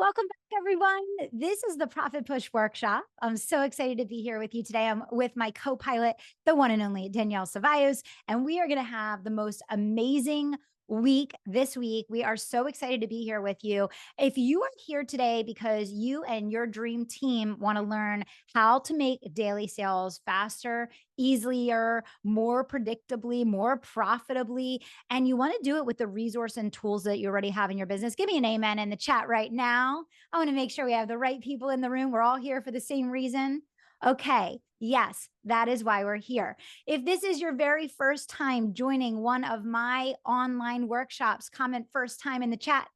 Welcome back, everyone. This is the Profit Push Workshop. I'm so excited to be here with you today. I'm with my co-pilot, the one and only Danielle Cevallos, and we are going to have the most amazing week this week. We are so excited to be here with you. If you are here today because you and your dream team want to learn how to make daily sales faster, easier, more predictably, more profitably, and you want to do it with the resource and tools that you already have in your business, give me an amen in the chat right now. I want to make sure we have the right people in the room. We're all here for the same reason. Okay. Yes, that is why we're here. If this is your very first time joining one of my online workshops, comment first time in the chat.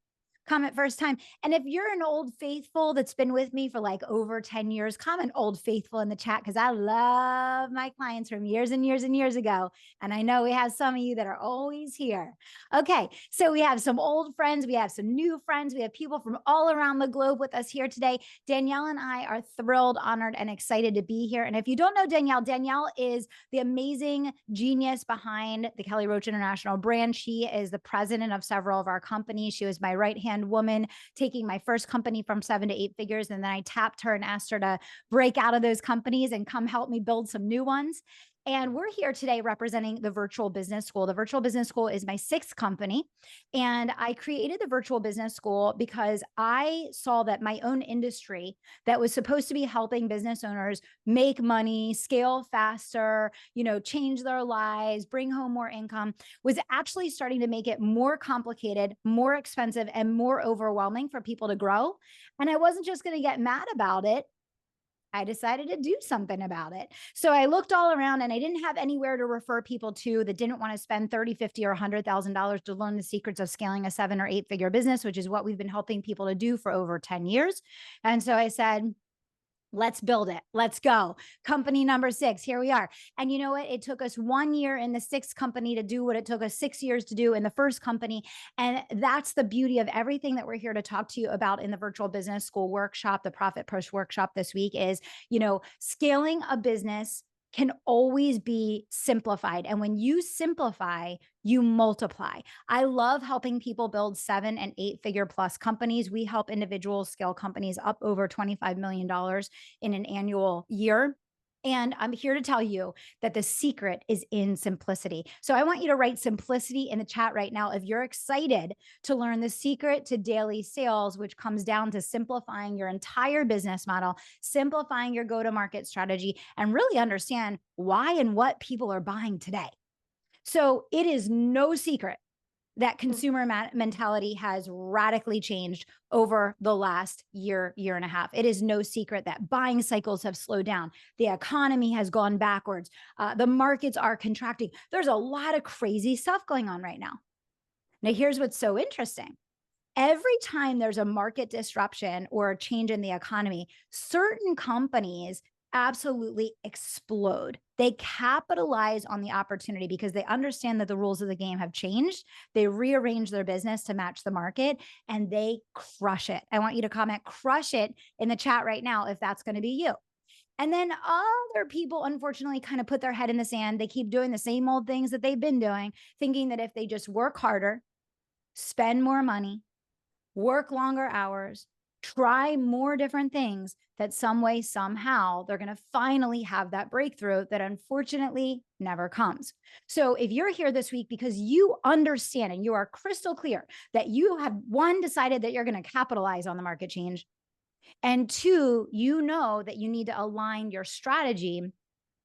Comment first time. And if you're an old faithful that's been with me for like over 10 years, comment old faithful in the chat because I love my clients from years and years and years ago. And I know we have some of you that are always here. Okay, so we have some old friends, we have some new friends, we have people from all around the globe with us here today. Danielle and I are thrilled, honored, and excited to be here. And if you don't know Danielle, Danielle is the amazing genius behind the Kelly Roach International brand. She is the president of several of our companies. She was my right-hand woman, taking my first company from 7 to 8 figures. And then I tapped her and asked her to break out of those companies and come help me build some new ones. And we're here today representing the Virtual Business School. The Virtual Business School is my 6th company. And I created the Virtual Business School because I saw that my own industry that was supposed to be helping business owners make money, scale faster, change their lives, bring home more income, was actually starting to make it more complicated, more expensive, and more overwhelming for people to grow. And I wasn't just going to get mad about it. I decided to do something about it. So I looked all around and I didn't have anywhere to refer people to that didn't want to spend $30, $50, or $100,000 to learn the secrets of scaling a 7 or 8 figure business, which is what we've been helping people to do for over 10 years. And so I said, let's build it. Let's go. Company number 6. Here we are. And you know what? It took us 1 year in the 6th company to do what it took us 6 years to do in the first company. And that's the beauty of everything that we're here to talk to you about in the Virtual Business School workshop, the Profit Push workshop this week is, scaling a business can always be simplified. And when you simplify, you multiply. I love helping people build 7 and 8 figure plus companies. We help individuals scale companies up over $25 million in an annual year. And I'm here to tell you that the secret is in simplicity. So I want you to write simplicity in the chat right now if you're excited to learn the secret to daily sales, which comes down to simplifying your entire business model, simplifying your go-to-market strategy, and really understand why and what people are buying today. So it is no secret that consumer mentality has radically changed over the last year and a half. It is no secret that buying cycles have slowed down. The economy has gone backwards. The markets are contracting. There's a lot of crazy stuff going on right now. Now, here's what's so interesting. Every time there's a market disruption or a change in the economy, certain companies absolutely explode. They capitalize on the opportunity because they understand that the rules of the game have changed. They rearrange their business to match the market and they crush it. I want you to comment crush it in the chat right now if that's going to be you. And then other people, unfortunately, kind of put their head in the sand. They keep doing the same old things that they've been doing, thinking that if they just work harder, spend more money, work longer hours, try more different things, that some way, somehow, they're going to finally have that breakthrough that unfortunately never comes. So if you're here this week because you understand and you are crystal clear that you have, 1, decided that you're going to capitalize on the market change, and 2, you know that you need to align your strategy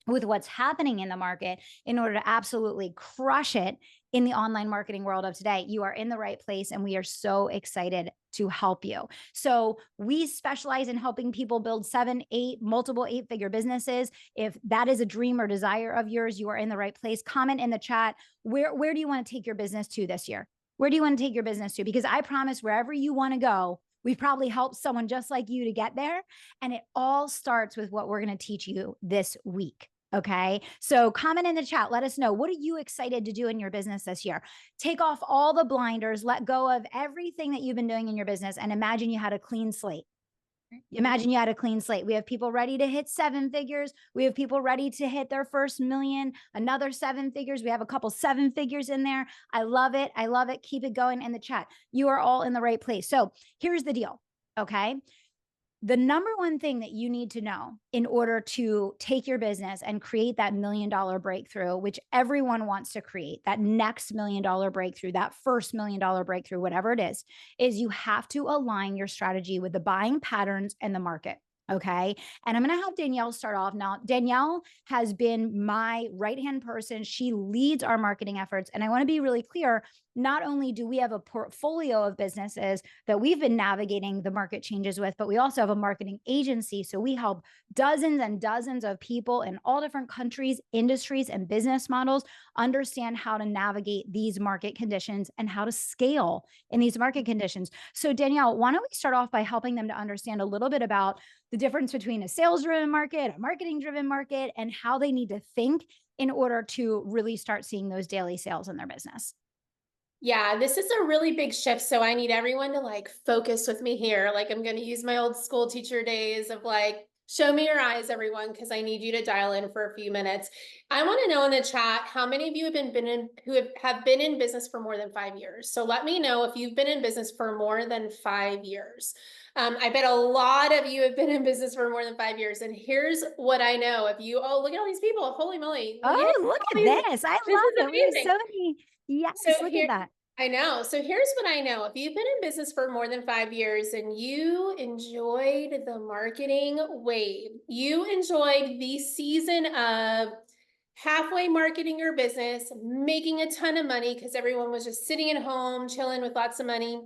with what's happening in the market in order to absolutely crush it in the online marketing world of today, you are in the right place. And we are so excited to help you. So we specialize in helping people build 7, 8, multiple 8-figure businesses. If that is a dream or desire of yours, you are in the right place. Comment in the chat, where do you want to take your business to this year? Where do you want to take your business to? Because I promise wherever you want to go, we've probably helped someone just like you to get there. And it all starts with what we're going to teach you this week. Okay. So comment in the chat. Let us know. What are you excited to do in your business this year? Take off all the blinders, let go of everything that you've been doing in your business, and imagine you had a clean slate. Imagine you had a clean slate. We have people ready to hit 7 figures. We have people ready to hit their first million, another 7 figures. We have a couple 7 figures in there. I love it. I love it. Keep it going in the chat. You are all in the right place. So here's the deal. Okay. The number one thing that you need to know in order to take your business and create that $1 million breakthrough, which everyone wants to create, that next $1 million breakthrough, that first $1 million breakthrough, whatever it is you have to align your strategy with the buying patterns and the market. Okay. And I'm going to have Danielle start off now. Danielle has been my right hand person. She leads our marketing efforts. And I want to be really clear. Not only do we have a portfolio of businesses that we've been navigating the market changes with, but we also have a marketing agency. So we help dozens and dozens of people in all different countries, industries, and business models understand how to navigate these market conditions and how to scale in these market conditions. So Danielle, why don't we start off by helping them to understand a little bit about the difference between a sales-driven market, a marketing-driven market, and how they need to think in order to really start seeing those daily sales in their business. Yeah, this is a really big shift. So I need everyone to like focus with me here. Like I'm going to use my old school teacher days of like, show me your eyes, everyone, because I need you to dial in for a few minutes. I want to know in the chat how many of you been in who have been in business for more than 5 years. So let me know if you've been in business for more than 5 years. I bet a lot of you have been in business for more than 5 years. And here's what I know. If you, oh, look at all these people. Holy moly. Well, yeah, Oh, look all at these, this. I this is love it. We have amazing. so many. So Yes, look at here, that. I know. So here's what I know. If you've been in business for more than 5 years and you enjoyed the marketing wave, you enjoyed the season of halfway marketing your business, making a ton of money because everyone was just sitting at home, chilling with lots of money,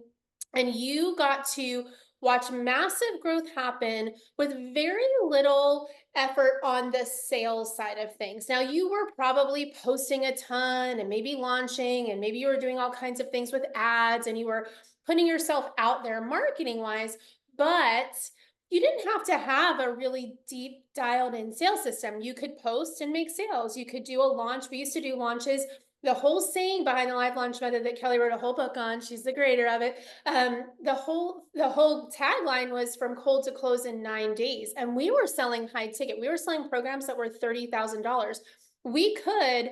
and you got to watch massive growth happen with very little effort on the sales side of things. Now, you were probably posting a ton and maybe launching, and maybe you were doing all kinds of things with ads and you were putting yourself out there marketing wise, but you didn't have to have a really deep dialed in sales system. You could post and make sales. You could do a launch. We used to do launches. The whole saying behind the live launch method that Kelly wrote a whole book on, she's the creator of it. The whole tagline was from cold to close in 9 days. And we were selling high ticket. We were selling programs that were $30,000. We could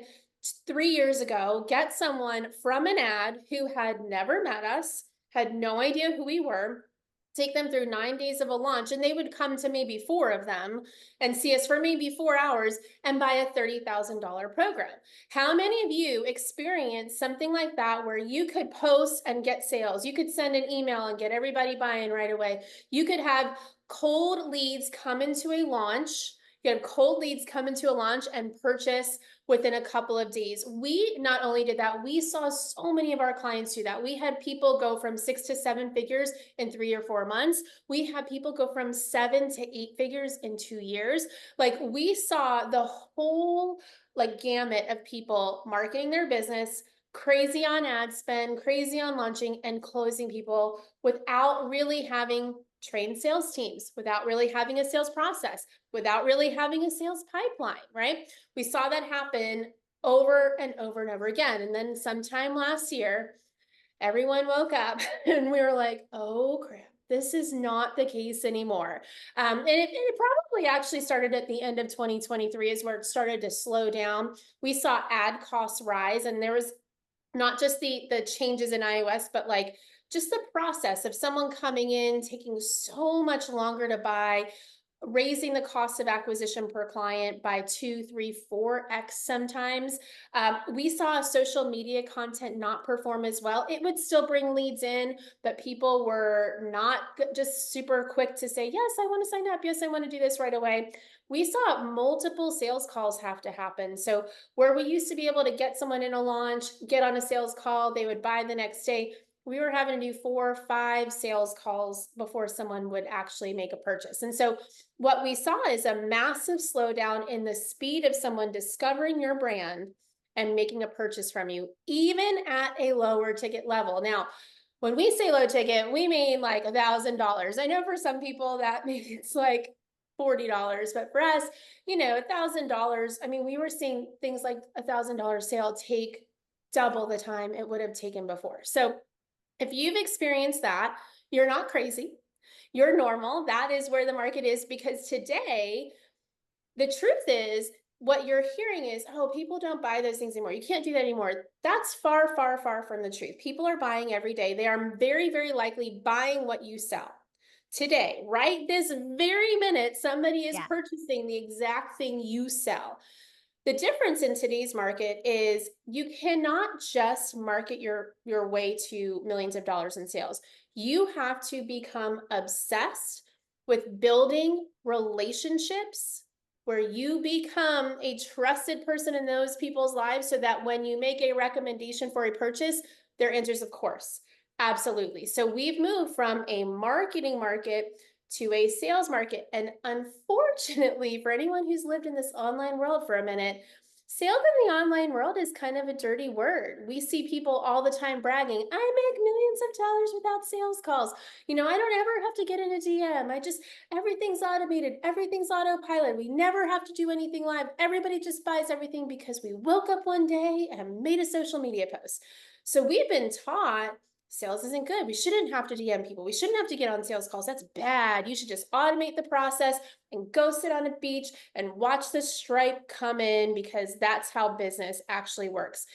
3 years ago get someone from an ad who had never met us, had no idea who we were, take them through 9 days of a launch, and they would come to maybe 4 of them and see us for maybe 4 hours and buy a $30,000 program. How many of you experienced something like that where you could post and get sales? You could send an email and get everybody buying right away. You could have cold leads come into a launch. You had cold leads come into a launch and purchase within a couple of days. We not only did that, we saw so many of our clients do that. We had people go from 6 to 7 figures in 3 or 4 months. We had people go from 7 to 8 figures in 2 years. Like we saw the whole like gamut of people marketing their business, crazy on ad spend, crazy on launching and closing people without really having trained sales teams, without really having a sales process, without really having a sales pipeline, right? We saw that happen over and over and over again. And then sometime last year, everyone woke up and we were like, oh crap, this is not the case anymore. And it probably actually started at the end of 2023 is where it started to slow down. We saw ad costs rise, and there was not just the changes in iOS, but like just the process of someone coming in, taking so much longer to buy, raising the cost of acquisition per client by 2, 3, 4x sometimes. We saw social media content not perform as well. It would still bring leads in, but people were not just super quick to say, yes, I want to sign up. Yes, I want to do this right away. We saw multiple sales calls have to happen. So where we used to be able to get someone in a launch, get on a sales call, they would buy the next day, we were having to do 4 or 5 sales calls before someone would actually make a purchase. And so what we saw is a massive slowdown in the speed of someone discovering your brand and making a purchase from you, even at a lower ticket level. Now, when we say low ticket, we mean like $1,000. I know for some people that maybe it's like $40, but for us, $1,000. I mean, we were seeing things like $1,000 sale take double the time it would have taken before. So if you've experienced that, you're not crazy. You're normal. That is where the market is, because today, the truth is, what you're hearing is, oh, people don't buy those things anymore. You can't do that anymore. That's far, far, far from the truth. People are buying every day. They are very, very likely buying what you sell. today, right this very minute, somebody is Yeah. purchasing the exact thing you sell. The difference in today's market is you cannot just market your way to millions of dollars in sales. You have to become obsessed with building relationships where you become a trusted person in those people's lives so that when you make a recommendation for a purchase, their answer is of course. Absolutely. So we've moved from a marketing market to a sales market. And unfortunately, for anyone who's lived in this online world for a minute, sales in the online world is kind of a dirty word. We see people all the time bragging, I make millions of dollars without sales calls. I don't ever have to get in a DM. Everything's automated, everything's autopilot. We never have to do anything live. Everybody just buys everything because we woke up one day and made a social media post. So we've been taught sales isn't good. We shouldn't have to DM people. We shouldn't have to get on sales calls. That's bad. You should just automate the process and go sit on a beach and watch the stripe come in because that's how business actually works.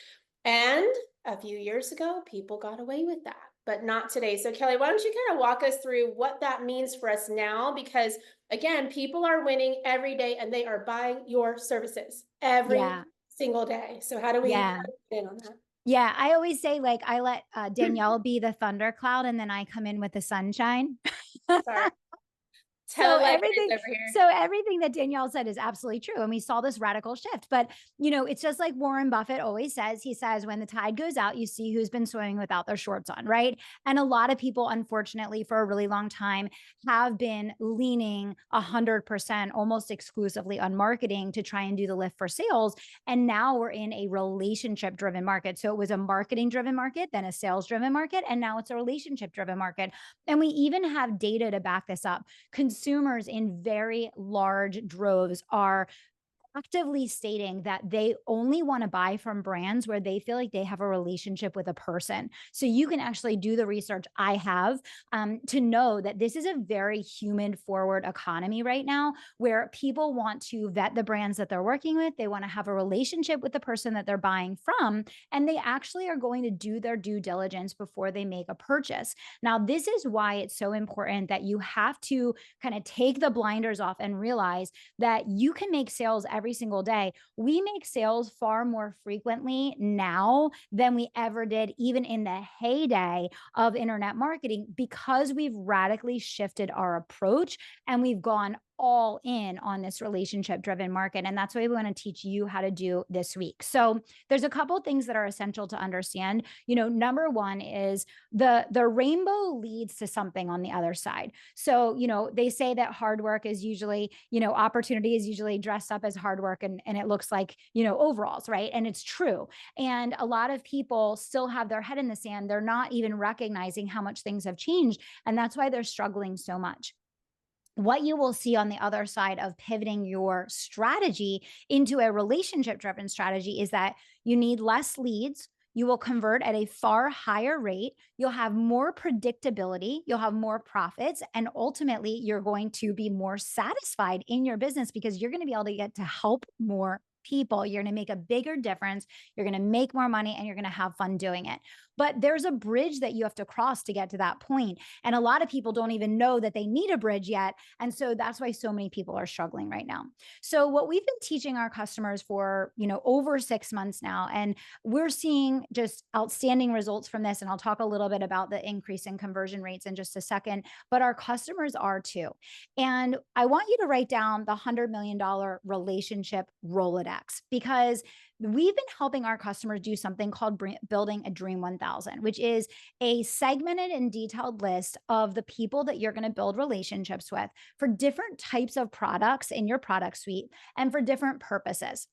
And a few years ago, people got away with that, but not today. So, Kelly, why don't you kind of walk us through what that means for us now? Because again, people are winning every day and they are buying your services every Yeah. single day. So, how do we Yeah. get in on that? Yeah. I always say, like, I let Danielle be the thundercloud and then I come in with the sunshine. Sorry. So Tell like everything this over here. so everything that Danielle said is absolutely true, and we saw this radical shift, but, it's just like Warren Buffett always says, he says, "When the tide goes out, you see who's been swimming without their shorts on," right? And a lot of people, unfortunately, for a really long time, have been leaning 100%, almost exclusively on marketing to try and do the lift for sales, and now we're in a relationship-driven market. So it was a marketing-driven market, then a sales-driven market, and now it's a relationship-driven market, and we even have data to back this up. Consumers in very large droves are actively stating that they only want to buy from brands where they feel like they have a relationship with a person. So you can actually do the research I have to know that this is a very human forward economy right now where people want to vet the brands that they're working with. They want to have a relationship with the person that they're buying from, and they actually are going to do their due diligence before they make a purchase. Now, this is why it's so important that you have to kind of take the blinders off and realize that you can make sales every single day. We make sales far more frequently now than we ever did, even in the heyday of internet marketing, because we've radically shifted our approach and we've gone all in on this relationship driven market. And that's what we want to teach you how to do this week. So there's a couple things that are essential to understand. Number one is the rainbow leads to something on the other side. So, they say that hard work is usually, opportunity is usually dressed up as hard work and it looks like, overalls, right? And it's true. And a lot of people still have their head in the sand. They're not even recognizing how much things have changed. And that's why they're struggling so much. What you will see on the other side of pivoting your strategy into a relationship driven strategy is that you need less leads. You will convert at a far higher rate. You'll have more predictability. You'll have more profits. And ultimately, you're going to be more satisfied in your business because you're going to be able to get to help more people. You're going to make a bigger difference. You're going to make more money and you're going to have fun doing it. But there's a bridge that you have to cross to get to that point. And a lot of people don't even know that they need a bridge yet. And so that's why so many people are struggling right now. So what we've been teaching our customers for, over 6 months now, and we're seeing just outstanding results from this. And I'll talk a little bit about the increase in conversion rates in just a second, but our customers are too. And I want you to write down the $100 million relationship Rolodex because we've been helping our customers do something called building a Dream 1000, which is a segmented and detailed list of the people that you're going to build relationships with for different types of products in your product suite and for different purposes.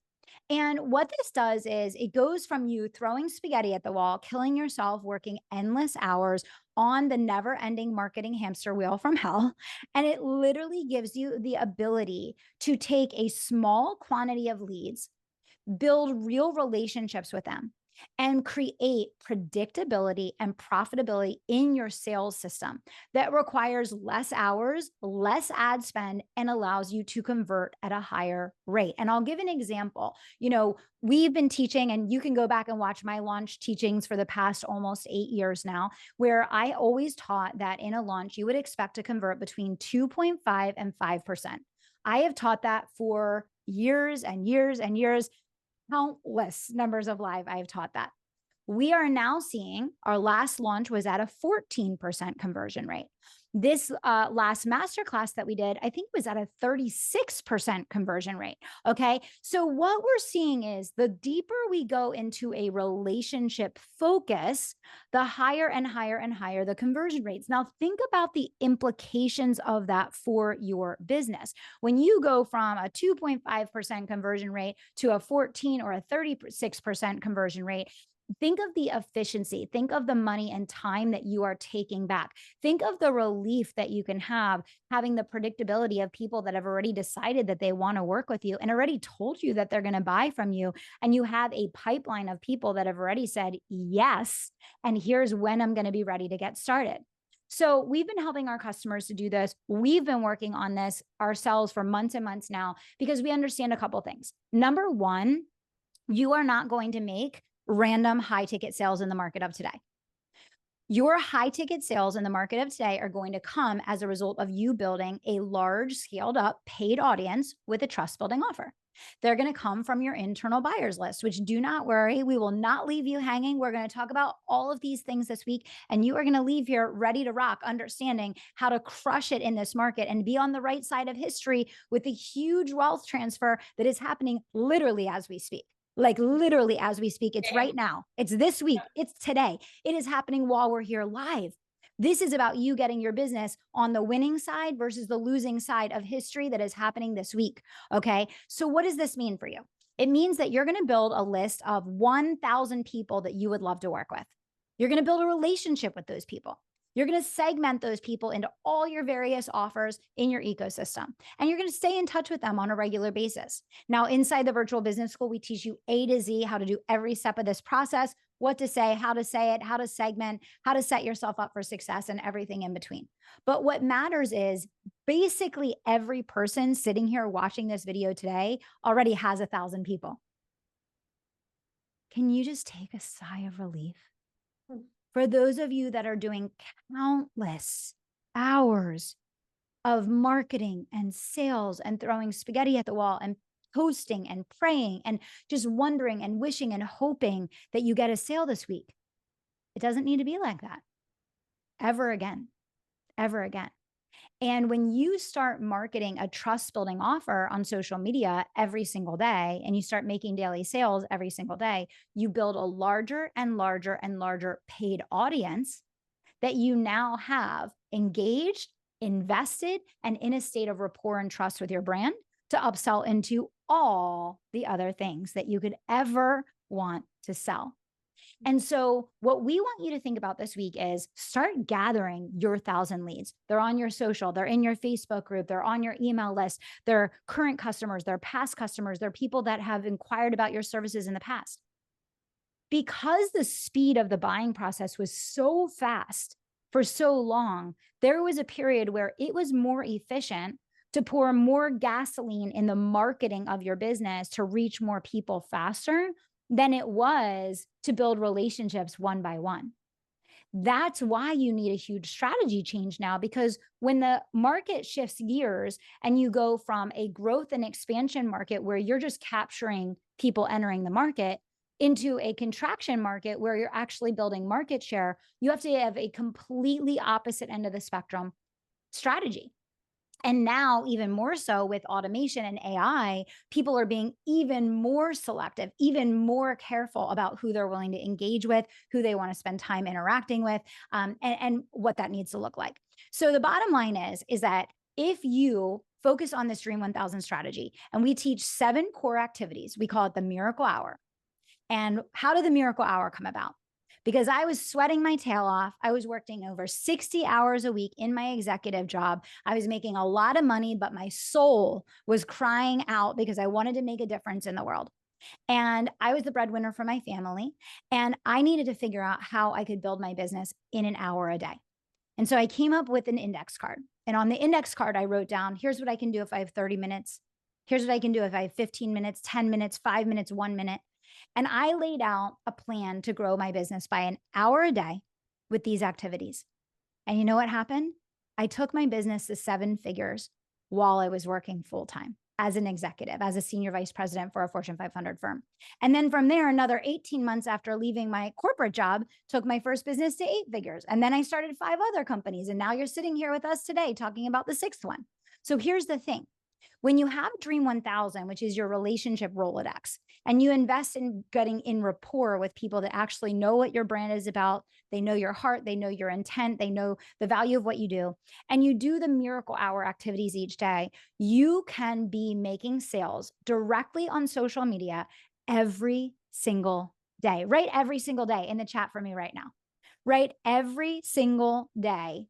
And what this does is it goes from you throwing spaghetti at the wall, killing yourself, working endless hours on the never ending marketing hamster wheel from hell. And it literally gives you the ability to take a small quantity of leads, build real relationships with them, and create predictability and profitability in your sales system that requires less hours, less ad spend, and allows you to convert at a higher rate. And I'll give an example. We've been teaching, and you can go back and watch my launch teachings for the past almost 8 years now, where I always taught that in a launch, you would expect to convert between 2.5 and 5%. I have taught that for years and years and years, countless numbers of live I've taught that. We are now seeing our last launch was at a 14% conversion rate. This last masterclass that we did, I think was at a 36% conversion rate. Okay. So what we're seeing is the deeper we go into a relationship focus, the higher and higher and higher the conversion rates. Now think about the implications of that for your business. When you go from a 2.5% conversion rate to a 14 or a 36% conversion rate, think of the efficiency, think of the money and time that you are taking back. Think of the relief that you can have having the predictability of people that have already decided that they want to work with you and already told you that they're going to buy from you. And you have a pipeline of people that have already said, yes, and here's when I'm going to be ready to get started. So we've been helping our customers to do this. We've been working on this ourselves for months and months now because we understand a couple of things. Number one, you are not going to make random high ticket sales in the market of today. Your high ticket sales in the market of today are going to come as a result of you building a large scaled up paid audience with a trust building offer. They're going to come from your internal buyers list, which, do not worry, we will not leave you hanging. We're going to talk about all of these things this week, and you are going to leave here ready to rock, understanding how to crush it in this market and be on the right side of history with a huge wealth transfer that is happening literally as we speak. Like literally as we speak, it's right now. It's this week. It's today. It is happening while we're here live. This is about you getting your business on the winning side versus the losing side of history that is happening this week. Okay. So what does this mean for you? It means that you're going to build a list of 1,000 people that you would love to work with. You're going to build a relationship with those people. You're going to segment those people into all your various offers in your ecosystem, and you're going to stay in touch with them on a regular basis. Now, inside the Virtual Business School, we teach you A to Z how to do every step of this process, what to say it, how to segment, how to set yourself up for success, and everything in between. But what matters is basically every person sitting here watching this video today already has 1,000 people. Can you just take a sigh of relief? For those of you that are doing countless hours of marketing and sales and throwing spaghetti at the wall and posting and praying and just wondering and wishing and hoping that you get a sale this week, it doesn't need to be like that ever again, ever again. And when you start marketing a trust building offer on social media every single day, and you start making daily sales every single day, you build a larger and larger and larger paid audience that you now have engaged, invested, and in a state of rapport and trust with your brand to upsell into all the other things that you could ever want to sell. And so what we want you to think about this week is start gathering your 1,000 leads. They're on your social, they're in your Facebook group, they're on your email list, they're current customers, they're past customers, they're people that have inquired about your services in the past. Because the speed of the buying process was so fast for so long, there was a period where it was more efficient to pour more gasoline in the marketing of your business to reach more people faster than it was to build relationships one by one. That's why you need a huge strategy change now, because when the market shifts gears and you go from a growth and expansion market where you're just capturing people entering the market into a contraction market where you're actually building market share, you have to have a completely opposite end of the spectrum strategy. And now, even more so with automation and AI, people are being even more selective, even more careful about who they're willing to engage with, who they want to spend time interacting with, and what that needs to look like. So the bottom line is that if you focus on this Dream 1000 strategy, and we teach 7 core activities, we call it the Miracle Hour. And how did the Miracle Hour come about? Because I was sweating my tail off. I was working over 60 hours a week in my executive job. I was making a lot of money, but my soul was crying out because I wanted to make a difference in the world. And I was the breadwinner for my family. And I needed to figure out how I could build my business in an hour a day. And so I came up with an index card. And on the index card, I wrote down, here's what I can do if I have 30 minutes. Here's what I can do if I have 15 minutes, 10 minutes, 5 minutes, 1 minute. And I laid out a plan to grow my business by an hour a day with these activities. And you know what happened? I took my business to 7 figures while I was working full time as an executive, as a senior vice president for a Fortune 500 firm. And then from there, another 18 months after leaving my corporate job, took my first business to 8 figures. And then I started 5 other companies. And now you're sitting here with us today talking about the sixth one. So here's the thing. When you have Dream 1000, which is your relationship Rolodex, and you invest in getting in rapport with people that actually know what your brand is about, they know your heart, they know your intent, they know the value of what you do, and you do the miracle hour activities each day, you can be making sales directly on social media every single day. Write every single day in the chat for me right now. Right? Every single day.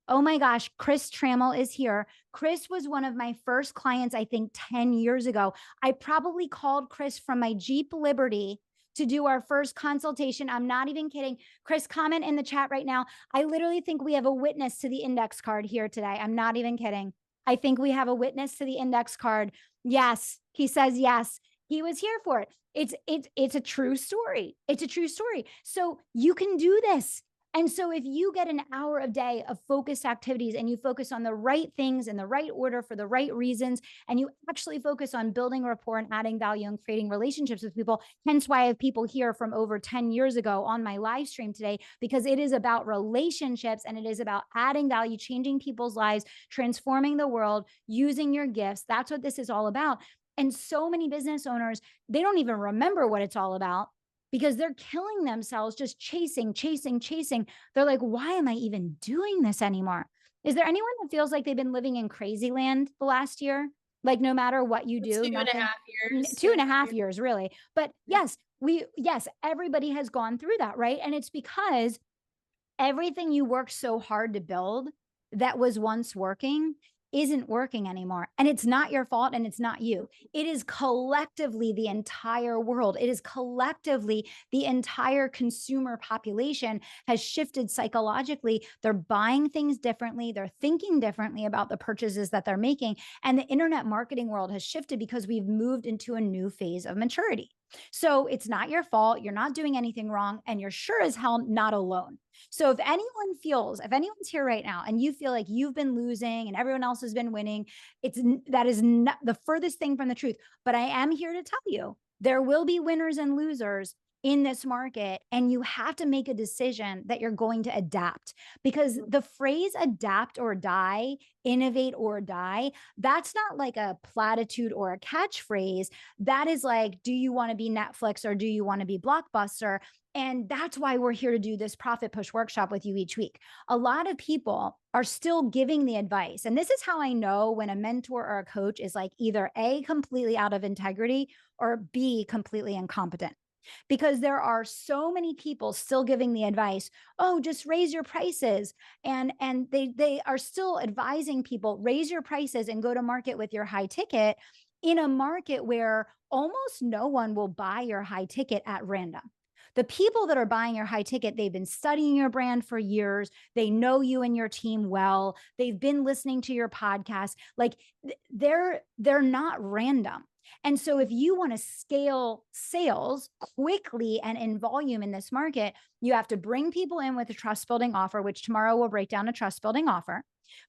Oh my gosh, Chris Trammell is here. Chris was one of my first clients, I think 10 years ago. I probably called Chris from my Jeep Liberty to do our first consultation. I'm not even kidding. Chris, comment in the chat right now. I literally think we have a witness to the index card here today. I'm not even kidding. I think we have a witness to the index card. Yes, he says yes. He was here for it. It's a true story. It's a true story. So you can do this. And so if you get an hour a day of focused activities and you focus on the right things in the right order for the right reasons, and you actually focus on building rapport and adding value and creating relationships with people, hence why I have people here from over 10 years ago on my live stream today, because it is about relationships and it is about adding value, changing people's lives, transforming the world, using your gifts. That's what this is all about. And so many business owners, they don't even remember what it's all about because they're killing themselves just chasing. They're like, why am I even doing this anymore? Is there anyone that feels like they've been living in crazy land the last year? Like no matter what you do, Two and a nothing, half years. 2.5 years, really. But yes, everybody has gone through that, right? And it's because everything you worked so hard to build that was once working isn't working anymore. And it's not your fault and it's not you. It is collectively the entire world. It is collectively the entire consumer population has shifted psychologically. They're buying things differently. They're thinking differently about the purchases that they're making. And the internet marketing world has shifted because we've moved into a new phase of maturity. So it's not your fault. You're not doing anything wrong. And you're sure as hell not alone. So if anyone's here right now and you feel like you've been losing and everyone else has been winning, that is not the furthest thing from the truth. But I am here to tell you, there will be winners and losers in this market, and you have to make a decision that you're going to adapt, because the phrase adapt or die, innovate or die, that's not like a platitude or a catchphrase. That is like, do you want to be Netflix or do you want to be Blockbuster? And that's why we're here to do this Profit Push workshop with you each week. A lot of people are still giving the advice. And this is how I know when a mentor or a coach is like either A, completely out of integrity, or B, completely incompetent. Because there are so many people still giving the advice, oh, just raise your prices. And they are still advising people, raise your prices and go to market with your high ticket in a market where almost no one will buy your high ticket at random. The people that are buying your high ticket, they've been studying your brand for years. They know you and your team well. They've been listening to your podcast. Like they're not random. And so if you want to scale sales quickly and in volume in this market, you have to bring people in with a trust building offer, which tomorrow we'll break down a trust building offer.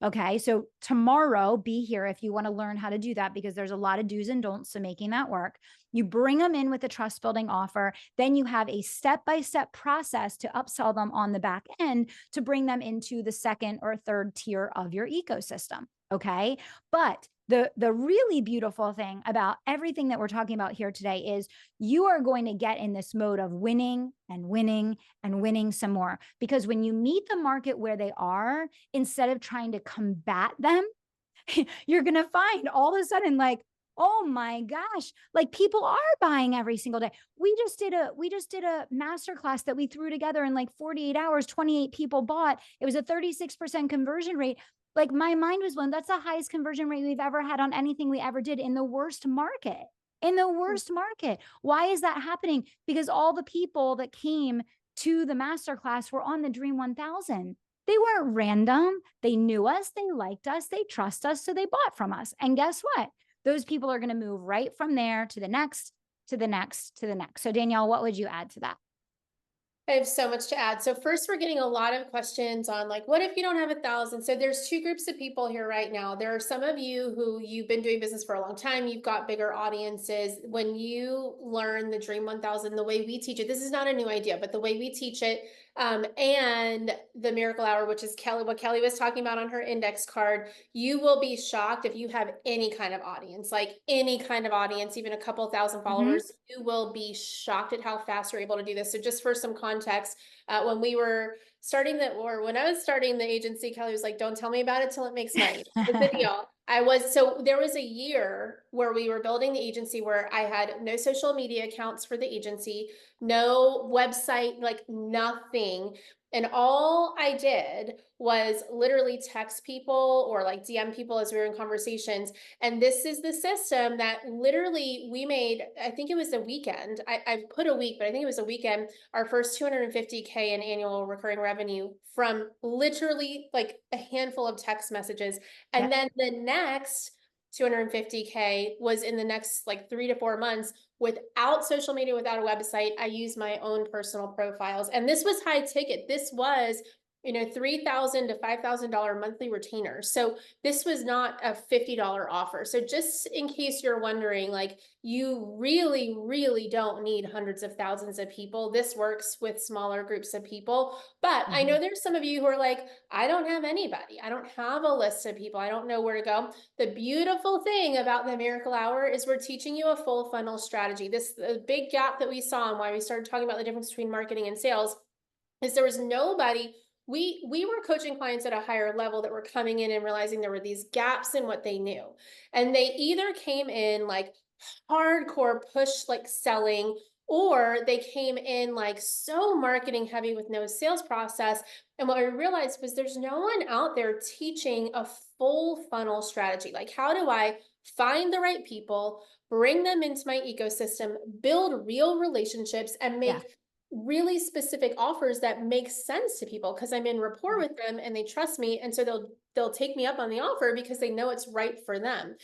Okay. So tomorrow, be here if you want to learn how to do that, because there's a lot of do's and don'ts to making that work. You bring them in with a trust building offer. Then you have a step-by-step process to upsell them on the back end to bring them into the second or third tier of your ecosystem. Okay. But the really beautiful thing about everything that we're talking about here today is you are going to get in this mode of winning and winning and winning some more. Because when you meet the market where they are, instead of trying to combat them, you're going to find all of a sudden like, oh my gosh, like people are buying every single day. We just did a masterclass that we threw together in like 48 hours, 28 people bought. It was a 36% conversion rate. Like my mind was blown. That's the highest conversion rate we've ever had on anything we ever did in the worst market. in the worst market. Why is that happening? Because all the people that came to the masterclass were on the Dream 1000. They weren't random. They knew us, they liked us, they trust us, so they bought from us. And guess what? Those people are going to move right from there to the next, to the next, to the next. So Danielle, what would you add to that? I have so much to add. So first, we're getting a lot of questions on like, what if you don't have 1,000? So there's two groups of people here right now. There are some of you who you've been doing business for a long time. You've got bigger audiences. When you learn the Dream 1000, the way we teach it, this is not a new idea, but the way we teach it, and the Miracle Hour, which is what Kelly was talking about on her index card, you will be shocked if you have any kind of audience, like any kind of audience, even a couple thousand Mm-hmm. followers, you will be shocked at how fast you're able to do this. So just for some context, when we were starting when I was starting the agency, Kelly was like, don't tell me about it till it makes money. The video. So there was a year where we were building the agency where I had no social media accounts for the agency, no website, like nothing. And all I did was literally text people or like DM people as we were in conversations. And this is the system that literally we made, I think it was a weekend. I put a week, but I think it was a weekend, our first 250K in annual recurring revenue from literally like a handful of text messages. And Yep. then the next 250K was in the next like 3 to 4 months without social media, without a website. I used my own personal profiles. And this was high ticket. This was, $3,000 to $5,000 monthly retainer. So this was not a $50 offer. So just in case you're wondering, like, you really, really don't need hundreds of thousands of people. This works with smaller groups of people. But I know there's some of you who are like, I don't have anybody. I don't have a list of people. I don't know where to go. The beautiful thing about the Miracle Hour is we're teaching you a full funnel strategy. The big gap that we saw and why we started talking about the difference between marketing and sales is there was nobody. We were coaching clients at a higher level that were coming in and realizing there were these gaps in what they knew. And they either came in like hardcore push, like selling, or they came in like so marketing heavy with no sales process. And what I realized was there's no one out there teaching a full funnel strategy. Like, how do I find the right people, bring them into my ecosystem, build real relationships, and Yeah. make really specific offers that make sense to people because I'm in rapport Yeah. with them and they trust me, and so they'll take me up on the offer because they know it's right for them.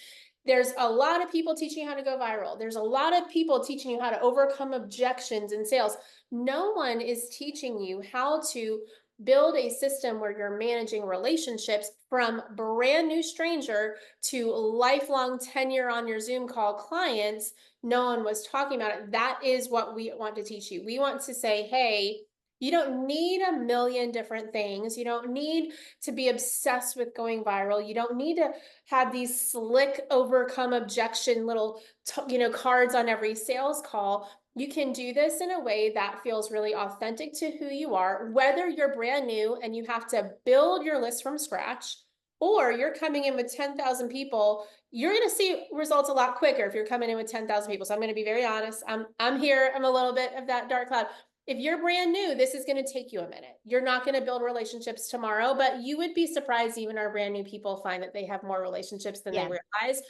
There's a lot of people teaching you how to go viral. There's a lot of people teaching you how to overcome objections in sales. No one is teaching you how to build a system where you're managing relationships from brand new stranger to lifelong tenure on your Zoom call clients. No one was talking about it. That is what we want to teach you. We want to say, hey, you don't need a million different things. You don't need to be obsessed with going viral. You don't need to have these slick overcome objection little cards on every sales call. You can do this in a way that feels really authentic to who you are, whether you're brand new and you have to build your list from scratch, or you're coming in with 10,000 people. You're going to see results a lot quicker if you're coming in with 10,000 people. So I'm going to be very honest. I'm here. I'm a little bit of that dark cloud. If you're brand new, this is going to take you a minute. You're not going to build relationships tomorrow, but you would be surprised. Even our brand new people find that they have more relationships than they Yeah. realize.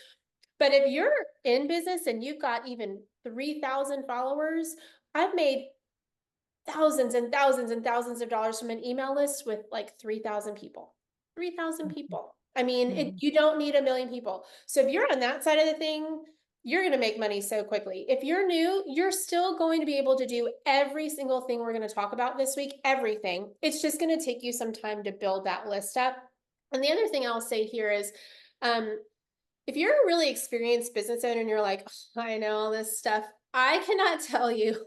But if you're in business and you've got even 3,000 followers, I've made thousands and thousands and thousands of dollars from an email list with like 3,000 people. 3,000 people. I mean, Mhm. you don't need a million people. So if you're on that side of the thing, you're going to make money so quickly. If you're new, you're still going to be able to do every single thing we're going to talk about this week, everything. It's just going to take you some time to build that list up. And the other thing I'll say here is, if you're a really experienced business owner and you're like, "Oh, I know all this stuff," I cannot tell you.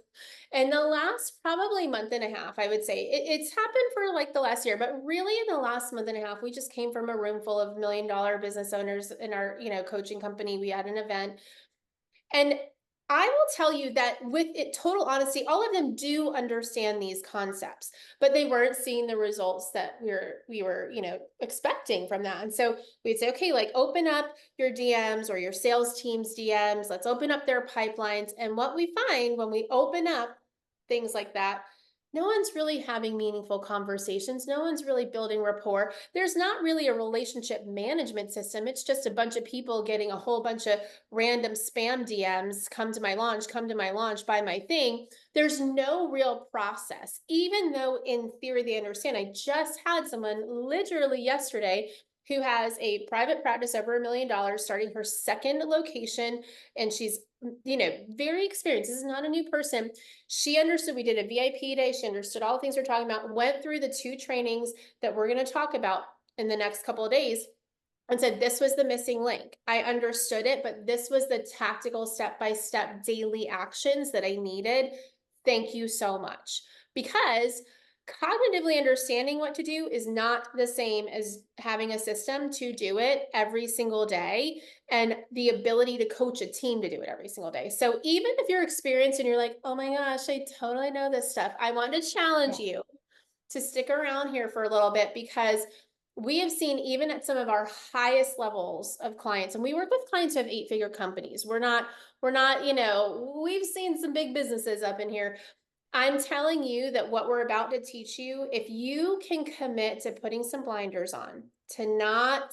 In the last probably month and a half, I would say it's happened for like the last year, but really in the last month and a half, we just came from a room full of $1 million business owners in our, coaching company. We had an event, and I will tell you that with it, total honesty, all of them do understand these concepts, but they weren't seeing the results that we were, expecting from that. And so we'd say, okay, like open up your DMs or your sales team's DMs. Let's open up their pipelines. And what we find when we open up things like that, No one's really having meaningful conversations. No one's really building rapport. There's not really a relationship management system. It's just a bunch of people getting a whole bunch of random spam DMs, come to my launch, buy my thing. There's no real process, even though in theory they understand. I just had someone literally yesterday who has a private practice over $1 million, starting her second location, and she's very experienced. This is not a new person. She understood. We did a VIP day. She understood all the things we're talking about, went through the 2 trainings that we're going to talk about in the next couple of days, and said, this was the missing link. I understood it, but this was the tactical step-by-step daily actions that I needed. Thank you so much. Because cognitively understanding what to do is not the same as having a system to do it every single day and the ability to coach a team to do it every single day. So even if you're experienced and you're like, oh my gosh, I totally know this stuff, I want to challenge Yeah. you to stick around here for a little bit, because we have seen, even at some of our highest levels of clients, and we work with clients who have 8-figure companies. We've seen some big businesses up in here. I'm telling you that what we're about to teach you, if you can commit to putting some blinders on, to not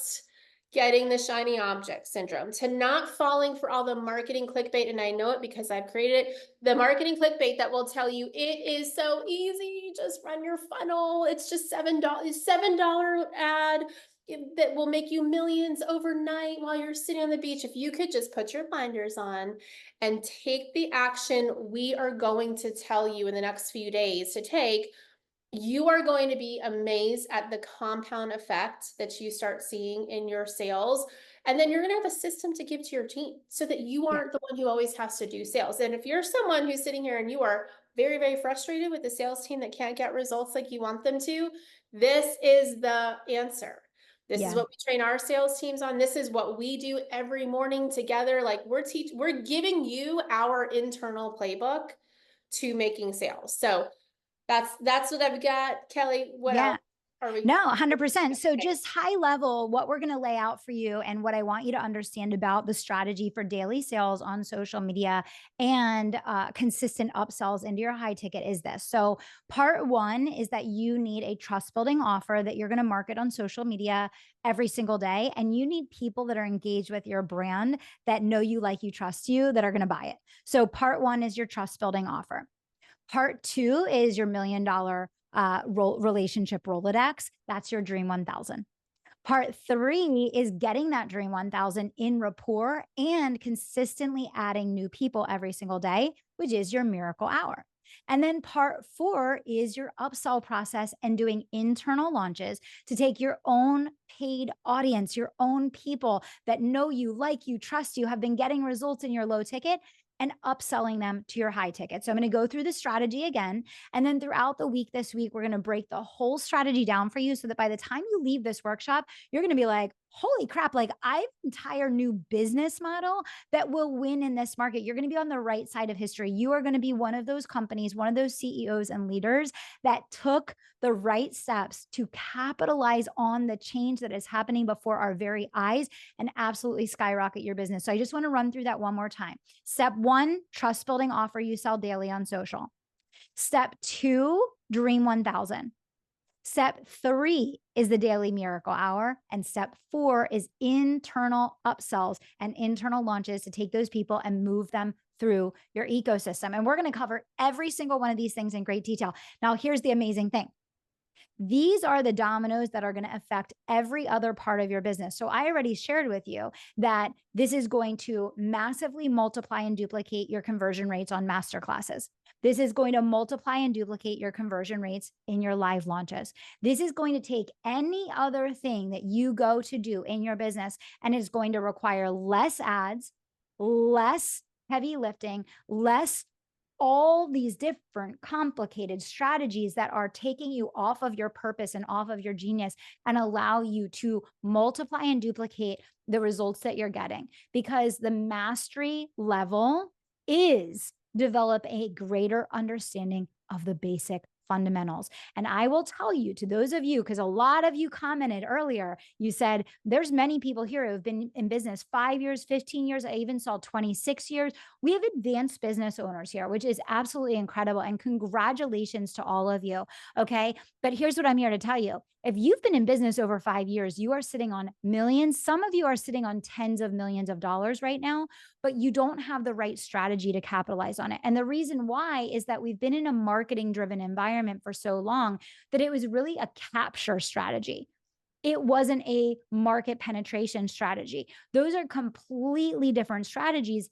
getting the shiny object syndrome, to not falling for all the marketing clickbait, and I know it because I've created it, the marketing clickbait that will tell you it is so easy, just run your funnel. It's just $7 ad that will make you millions overnight while you're sitting on the beach. If you could just put your blinders on and take the action we are going to tell you in the next few days to take, you are going to be amazed at the compound effect that you start seeing in your sales. And then you're going to have a system to give to your team so that you Yeah. aren't the one who always has to do sales. And if you're someone who's sitting here and you are very, very frustrated with the sales team that can't get results like you want them to, this is the answer. This is Yeah. what we train our sales teams on. This is what we do every morning together. Like we're giving you our internal playbook to making sales. So that's what I've got. Kelly, what else Yeah. are we? No, 100%. So just high level, what we're going to lay out for you and what I want you to understand about the strategy for daily sales on social media and consistent upsells into your high ticket is this. So part one is that you need a trust building offer that you're going to market on social media every single day. And you need people that are engaged with your brand, that know you, like you, trust you, that are going to buy it. So part one is your trust building offer. Part two is your $1 million relationship Rolodex. That's your Dream 1000. Part three is getting that Dream 1000 in rapport and consistently adding new people every single day, which is your miracle hour. And then part four is your upsell process and doing internal launches to take your own paid audience, your own people that know you, like you, trust you, have been getting results in your low ticket, and upselling them to your high ticket. So I'm going to go through the strategy again. And then throughout the week this week, we're going to break the whole strategy down for you so that by the time you leave this workshop, you're going to be like, holy crap, like I have an entire new business model that will win in this market. You're going to be on the right side of history. You are going to be one of those companies, one of those CEOs and leaders that took the right steps to capitalize on the change that is happening before our very eyes and absolutely skyrocket your business. So I just want to run through that one more time. Step one, trust building offer you sell daily on social. Step two, Dream 1000. Step three is the daily miracle hour. And step four is internal upsells and internal launches to take those people and move them through your ecosystem. And we're going to cover every single one of these things in great detail. Now, here's the amazing thing. These are the dominoes that are going to affect every other part of your business. So I already shared with you that this is going to massively multiply and duplicate your conversion rates on masterclasses. This is going to multiply and duplicate your conversion rates in your live launches. This is going to take any other thing that you go to do in your business, and it's going to require less ads, less heavy lifting, less all these different complicated strategies that are taking you off of your purpose and off of your genius and allow you to multiply and duplicate the results that you're getting. Because the mastery level is develop a greater understanding of the basic fundamentals. And I will tell you, to those of you, because a lot of you commented earlier, you said there's many people here who have been in business 5 years, 15 years. I even saw 26 years. We have advanced business owners here, which is absolutely incredible. And congratulations to all of you. Okay. But here's what I'm here to tell you. If you've been in business over 5 years, you are sitting on millions. Some of you are sitting on tens of millions of dollars right now, but you don't have the right strategy to capitalize on it. And the reason why is that we've been in a marketing driven environment for so long that it was really a capture strategy. It wasn't a market penetration strategy. Those are completely different strategies.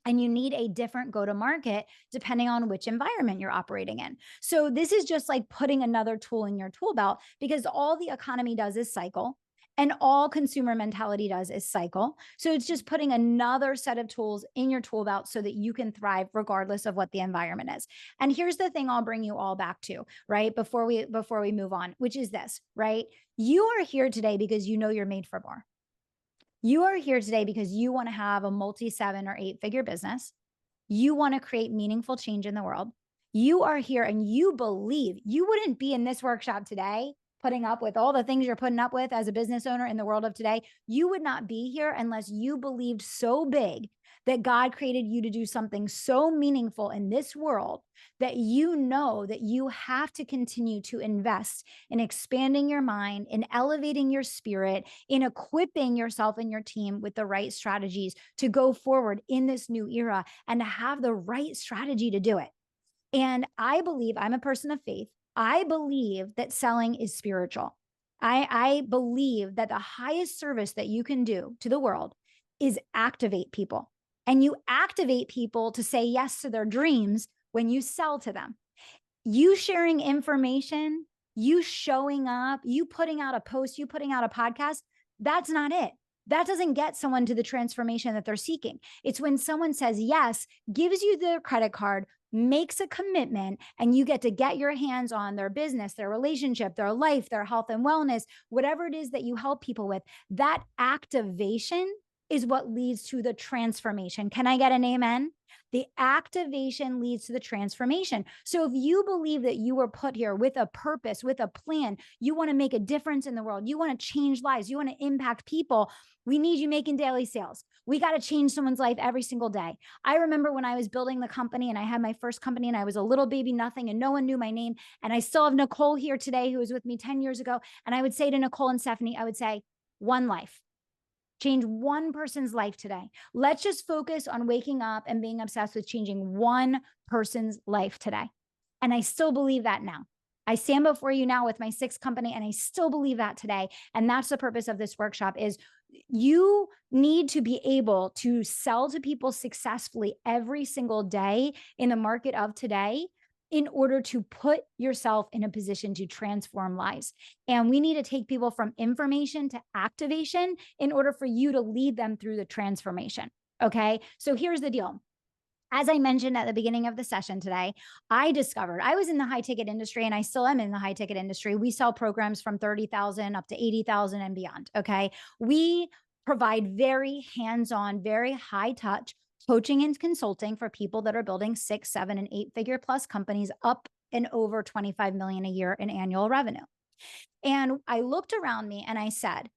And you need a different go to market depending on which environment you're operating in. So this is just like putting another tool in your tool belt, because all the economy does is cycle. And all consumer mentality does is cycle. So it's just putting another set of tools in your tool belt so that you can thrive regardless of what the environment is. And here's the thing I'll bring you all back to, right? Before we move on, which is this, right? You are here today because you know you're made for more. You are here today because you want to have a multi 7 or 8 figure business. You want to create meaningful change in the world. You are here and you believe. You wouldn't be in this workshop today putting up with all the things you're putting up with as a business owner in the world of today. You would not be here unless you believed so big that God created you to do something so meaningful in this world that you know that you have to continue to invest in expanding your mind, in elevating your spirit, in equipping yourself and your team with the right strategies to go forward in this new era and to have the right strategy to do it. And I believe, I'm a person of faith. I believe that selling is spiritual. I believe that the highest service that you can do to the world is activate people. And you activate people to say yes to their dreams when you sell to them. You sharing information, you showing up, you putting out a post, you putting out a podcast, that's not it. That doesn't get someone to the transformation that they're seeking. It's when someone says yes, gives you their credit card, makes a commitment, and you get to get your hands on their business, their relationship, their life, their health and wellness, whatever it is that you help people with. That activation is what leads to the transformation. Can I get an amen? The activation leads to the transformation. So if you believe that you were put here with a purpose, with a plan, you want to make a difference in the world, you want to change lives, you want to impact people, we need you making daily sales. We got to change someone's life every single day. I remember when I was building the company and I had my first company and I was a little baby nothing and no one knew my name. And I still have Nicole here today who was with me 10 years ago. And I would say to Nicole and Stephanie, I would say, one life. Change one person's life today. Let's just focus on waking up and being obsessed with changing one person's life today. And I still believe that now. I stand before you now with my 6th company and I still believe that today. And that's the purpose of this workshop is you need to be able to sell to people successfully every single day in the market of today in order to put yourself in a position to transform lives. And we need to take people from information to activation in order for you to lead them through the transformation. Okay. So here's the deal. As I mentioned at the beginning of the session today, I discovered I was in the high ticket industry and I still am in the high ticket industry. We sell programs from 30,000 up to 80,000 and beyond. Okay. We provide very hands-on, very high touch coaching and consulting for people that are building 6, 7, and 8 figure plus companies up and over 25 million a year in annual revenue. And I looked around me and I said,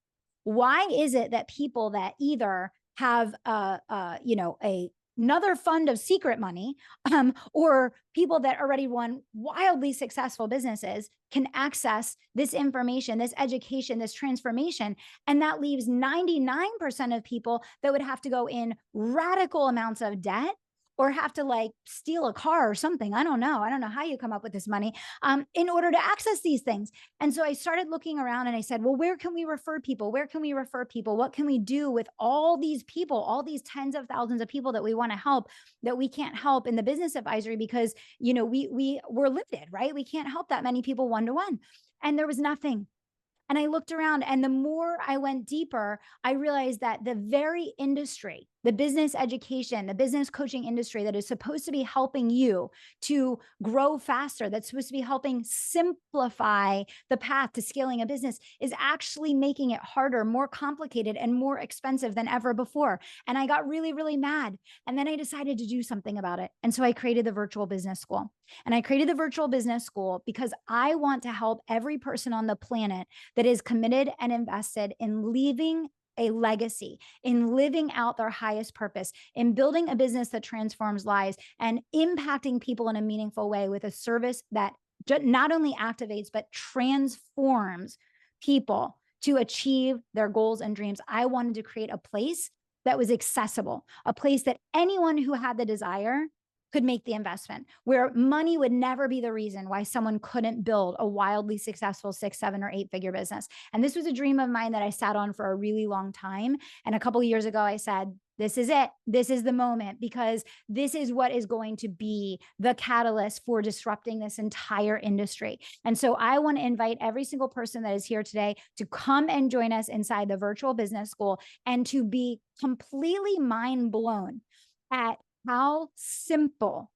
why is it that people that either have another fund of secret money, or people that already run wildly successful businesses can access this information, this education, this transformation. And that leaves 99% of people that would have to go in radical amounts of debt or have to like steal a car or something. I don't know. I don't know how you come up with this money in order to access these things. And so I started looking around and I said, well, where can we refer people? Where can we refer people? What can we do with all these people, all these tens of thousands of people that we want to help that we can't help in the business advisory because, we're limited, right? We can't help that many people one-to-one. And there was nothing. And I looked around, and the more I went deeper, I realized that the very industry, the business education, the business coaching industry that is supposed to be helping you to grow faster, that's supposed to be helping simplify the path to scaling a business, is actually making it harder, more complicated, and more expensive than ever before. And I got really, really mad. And then I decided to do something about it. And so I created the virtual business school. And I created the virtual business school because I want to help every person on the planet that is committed and invested in leaving a legacy, in living out their highest purpose, in building a business that transforms lives and impacting people in a meaningful way with a service that not only activates, but transforms people to achieve their goals and dreams. I wanted to create a place that was accessible, a place that anyone who had the desire could make the investment, where money would never be the reason why someone couldn't build a wildly successful 6, 7, or 8-figure business. And this was a dream of mine that I sat on for a really long time. And a couple of years ago, I said, this is it. This is the moment, because this is what is going to be the catalyst for disrupting this entire industry. And so I want to invite every single person that is here today to come and join us inside the virtual business school and to be completely mind blown at how simple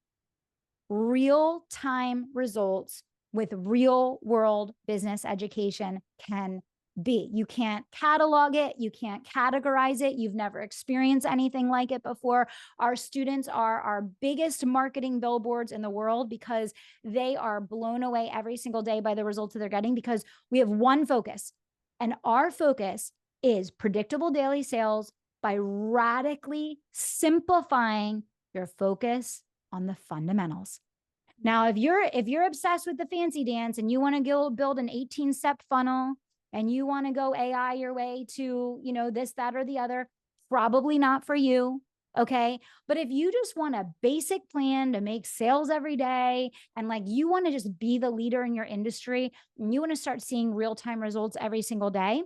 real-time results with real-world business education can be. You can't catalog it. You can't categorize it. You've never experienced anything like it before. Our students are our biggest marketing billboards in the world because they are blown away every single day by the results that they're getting, because we have one focus, and our focus is predictable daily sales by radically simplifying your focus on the fundamentals. Now, if you're obsessed with the fancy dance and you want to go build an 18-step funnel and you want to go AI your way to, this, that, or the other, probably not for you. Okay. But if you just want a basic plan to make sales every day, and like you want to just be the leader in your industry, and you want to start seeing real-time results every single day,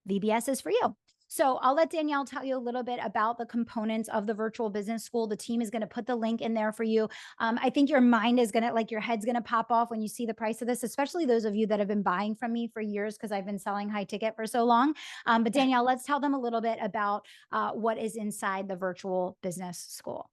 VBS is for you. So I'll let Danielle tell you a little bit about the components of the virtual business school. The team is going to put the link in there for you. I think your mind is going to, like, your head's going to pop off when you see the price of this, especially those of you that have been buying from me for years, because I've been selling high ticket for so long. But Danielle, let's tell them a little bit about what is inside the virtual business school.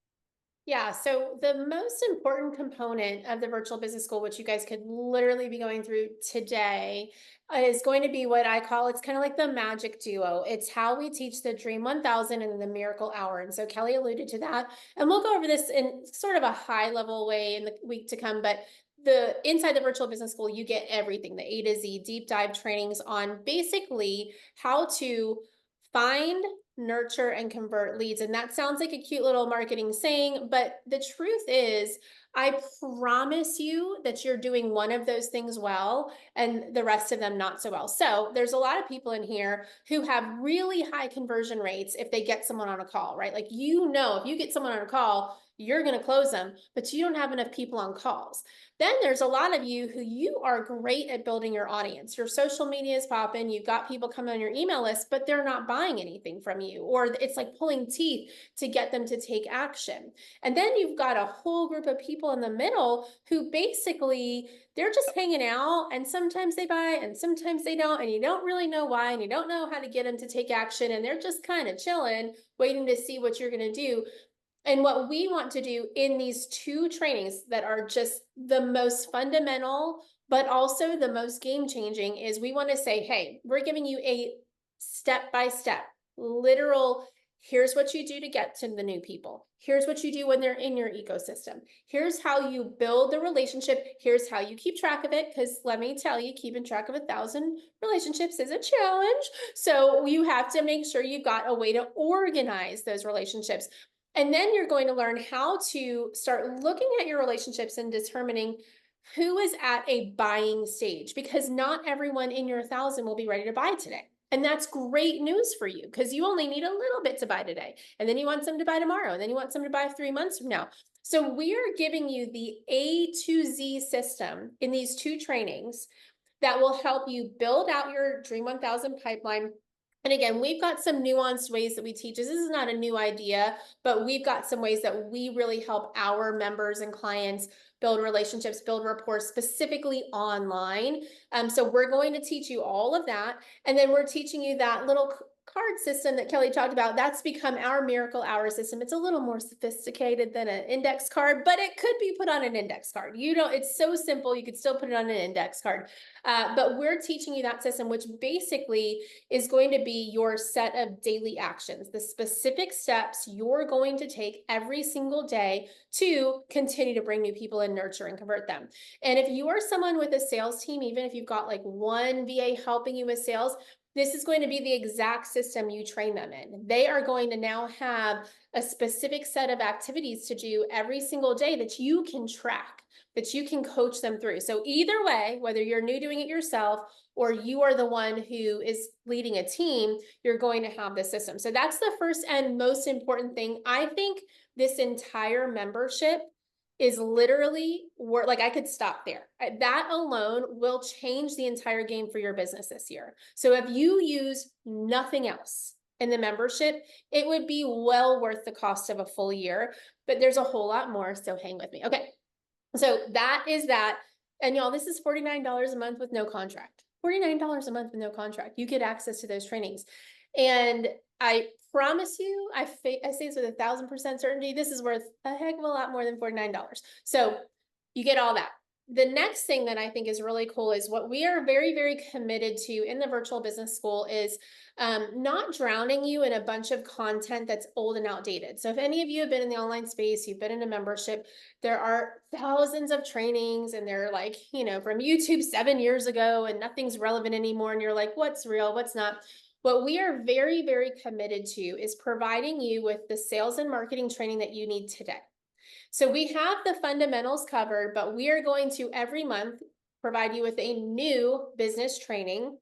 Yeah, so the most important component of the virtual business school, which you guys could literally be going through today, is going to be what I call, it's kind of like the magic duo. It's how we teach the Dream 1000 and the Miracle Hour. And so Kelly alluded to that. And we'll go over this in sort of a high level way in the week to come. But the inside the virtual business school, you get everything, the A to Z deep dive trainings on basically how to find, nurture, and convert leads. And that sounds like a cute little marketing saying, but the truth is, I promise you that you're doing one of those things well and the rest of them not so well. So there's a lot of people in here who have really high conversion rates if they get someone on a call, right? Like, if you get someone on a call, you're going to close them, but you don't have enough people on calls. Then there's a lot of you who you are great at building your audience. Your social media is popping. You've got people coming on your email list, but they're not buying anything from you, or it's like pulling teeth to get them to take action. And then you've got a whole group of people in the middle who basically they're just hanging out, and sometimes they buy and sometimes they don't, and you don't really know why, and you don't know how to get them to take action, and they're just kind of chilling, waiting to see what you're going to do. And what we want to do in these two trainings that are just the most fundamental, but also the most game changing, is we want to say, hey, we're giving you a step by step, literal, here's what you do to get to the new people. Here's what you do when they're in your ecosystem. Here's how you build the relationship. Here's how you keep track of it. Because let me tell you, keeping track of 1,000 relationships is a challenge. So you have to make sure you've got a way to organize those relationships. And then you're going to learn how to start looking at your relationships and determining who is at a buying stage, because not everyone in your 1,000 will be ready to buy today. And that's great news for you, because you only need a little bit to buy today. And then you want some to buy tomorrow. And then you want some to buy 3 months from now. So we are giving you the A to Z system in these two trainings that will help you build out your Dream 1000 pipeline And again, we've got some nuanced ways that we teach this. This is not a new idea, but we've got some ways that we really help our members and clients build relationships, build rapport specifically online. So we're going to teach you all of that. And then we're teaching you that little card system that Kelly talked about. That's become our miracle hour system. It's a little more sophisticated than an index card, but it could be put on an index card. You know, it's so simple. You could still put it on an index card. But we're teaching you that system, which basically is going to be your set of daily actions, the specific steps you're going to take every single day to continue to bring new people and nurture and convert them. And if you are someone with a sales team, even if you've got like one VA helping you with sales, this is going to be the exact system you train them in. They are going to now have a specific set of activities to do every single day that you can track, that you can coach them through. So either way, whether you're new doing it yourself or you are the one who is leading a team, you're going to have this system. So that's the first and most important thing. I think this entire membership is literally like I could stop there. That alone will change the entire game for your business this year. So if you use nothing else in the membership, it would be well worth the cost of a full year, but there's a whole lot more. So hang with me. Okay. So that is that. And y'all, this is $49 a month with no contract. $49 a month with no contract. You get access to those trainings. And I promise you, I say this with 1,000% certainty, this is worth a heck of a lot more than $49. So you get all that. The next thing that I think is really cool is what we are very, very committed to in the virtual business school is not drowning you in a bunch of content that's old and outdated. So if any of you have been in the online space, you've been in a membership, there are thousands of trainings and they're like, you know, from YouTube 7 years ago and nothing's relevant anymore. And you're like, what's real? What's not? What we are very, very committed to is providing you with the sales and marketing training that you need today. So we have the fundamentals covered, but we are going to every month provide you with a new business training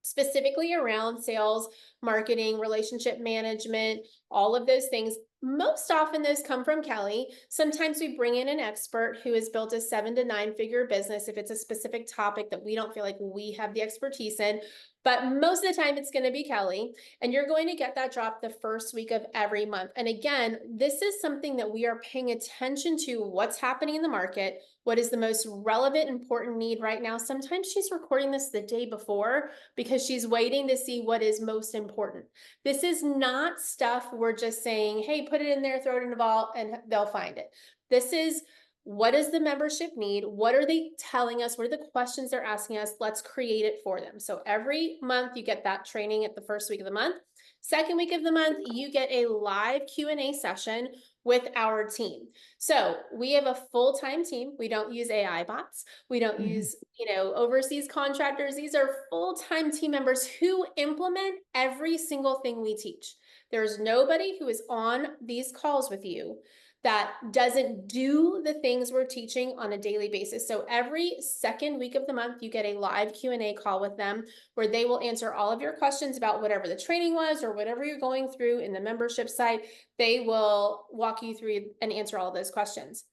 specifically around sales, marketing, relationship management, all of those things. Most often those come from Kelly. Sometimes we bring in an expert who has built a 7 to 9 figure business if it's a specific topic that we don't feel like we have the expertise in. But most of the time it's going to be Kelly, and you're going to get that drop the first week of every month. And again, this is something that we are paying attention to what's happening in the market, what is the most relevant, important need right now. Sometimes she's recording this the day before because she's waiting to see what is most important. This is not stuff we're just saying, hey, put it in there, throw it in the vault, and they'll find it. This is what does the membership need? What are they telling us? What are the questions they're asking us? Let's create it for them. So every month you get that training at the first week of the month. Second week of the month, you get a live Q&A session with our team. So we have a full-time team. We don't use AI bots. We don't use, overseas contractors. These are full-time team members who implement every single thing we teach. There's nobody who is on these calls with you that doesn't do the things we're teaching on a daily basis. So every second week of the month, you get a live Q&A call with them where they will answer all of your questions about whatever the training was or whatever you're going through in the membership site. They will walk you through and answer all of those questions.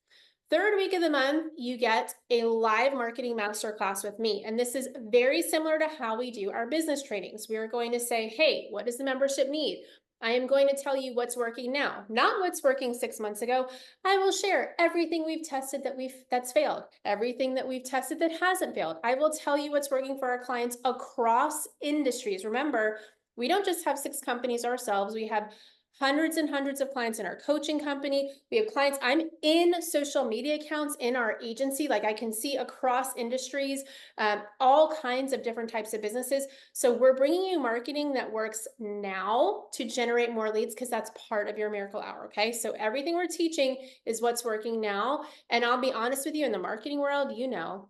Third week of the month, you get a live marketing masterclass with me. And this is very similar to how we do our business trainings. We are going to say, hey, what does the membership need? I am going to tell you what's working now, not what's working 6 months ago. I will share everything we've tested that's failed, everything that we've tested that hasn't failed. I will tell you what's working for our clients across industries. Remember, we don't just have 6 companies ourselves. We have hundreds and hundreds of clients in our coaching company. We have clients. I'm in social media accounts in our agency. Like I can see across industries, all kinds of different types of businesses. So we're bringing you marketing that works now to generate more leads because that's part of your miracle hour. Okay. So everything we're teaching is what's working now. And I'll be honest with you, in the marketing world,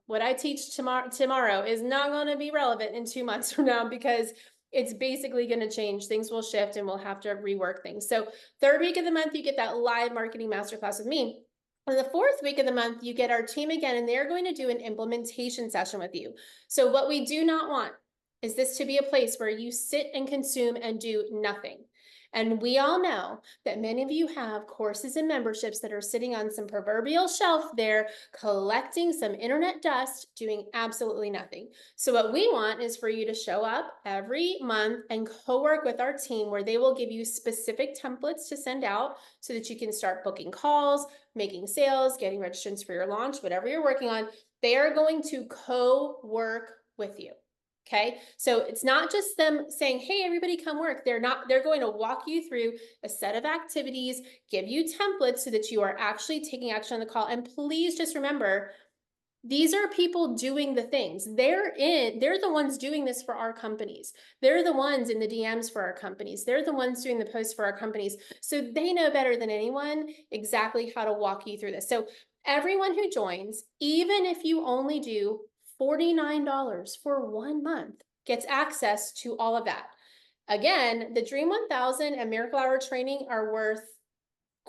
what I teach tomorrow is not going to be relevant in 2 months from now because it's basically going to change. Things will shift and we'll have to rework things. So third week of the month, you get that live marketing masterclass with me. And the fourth week of the month, you get our team again, and they're going to do an implementation session with you. So what we do not want is this to be a place where you sit and consume and do nothing. And we all know that many of you have courses and memberships that are sitting on some proverbial shelf there, collecting some internet dust, doing absolutely nothing. So, what we want is for you to show up every month and co work with our team where they will give you specific templates to send out so that you can start booking calls, making sales, getting registrants for your launch, whatever you're working on. They are going to co work with you. Okay. So it's not just them saying, hey, everybody come work. They're going to walk you through a set of activities, give you templates so that you are actually taking action on the call. And please just remember, these are people doing the things. They're the ones doing this for our companies. They're the ones in the DMs for our companies. They're the ones doing the posts for our companies. So they know better than anyone exactly how to walk you through this. So everyone who joins, even if you only do $49 for 1 month, gets access to all of that. Again, the Dream 1000 and Miracle Hour training are worth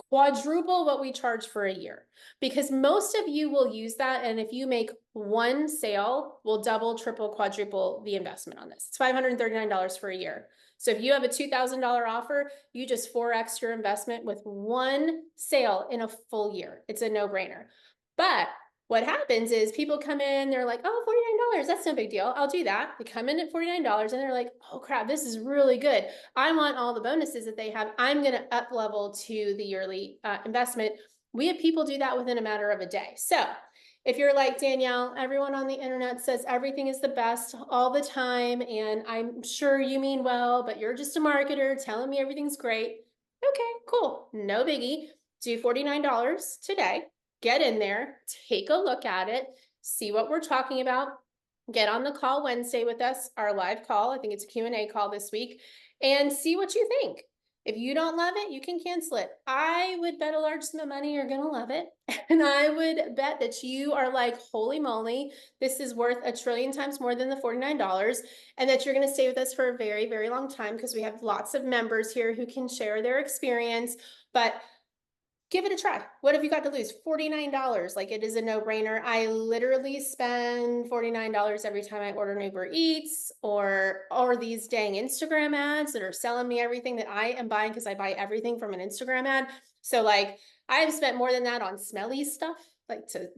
quadruple what we charge for a year, because most of you will use that. And if you make one sale, we'll double, triple, quadruple the investment on this. It's $539 for a year. So if you have a $2,000 offer, you just 4x your investment with one sale in a full year. It's a no-brainer. But what happens is people come in, they're like, oh, $49, that's no big deal. I'll do that. They come in at $49 and they're like, oh crap, this is really good. I want all the bonuses that they have. I'm going to up level to the yearly investment. We have people do that within a matter of a day. So if you're like, Danielle, everyone on the internet says everything is the best all the time, and I'm sure you mean well, but you're just a marketer telling me everything's great. Okay, cool. No biggie. Do $49 today. Get in there, take a look at it, see what we're talking about. Get on the call Wednesday with us, our live call. I think it's a Q&A call this week, and see what you think. If you don't love it, you can cancel it. I would bet a large sum of money you're going to love it. And I would bet that you are like, holy moly, this is worth a trillion times more than the $49, and that you're going to stay with us for a very, very long time, because we have lots of members here who can share their experience. But give it a try. What have you got to lose? $49. Like, it is a no-brainer. I literally spend $49 every time I order an Uber Eats, or these dang Instagram ads that are selling me everything that I am buying, because I buy everything from an Instagram ad. So like, I've spent more than that on smelly stuff, like, to,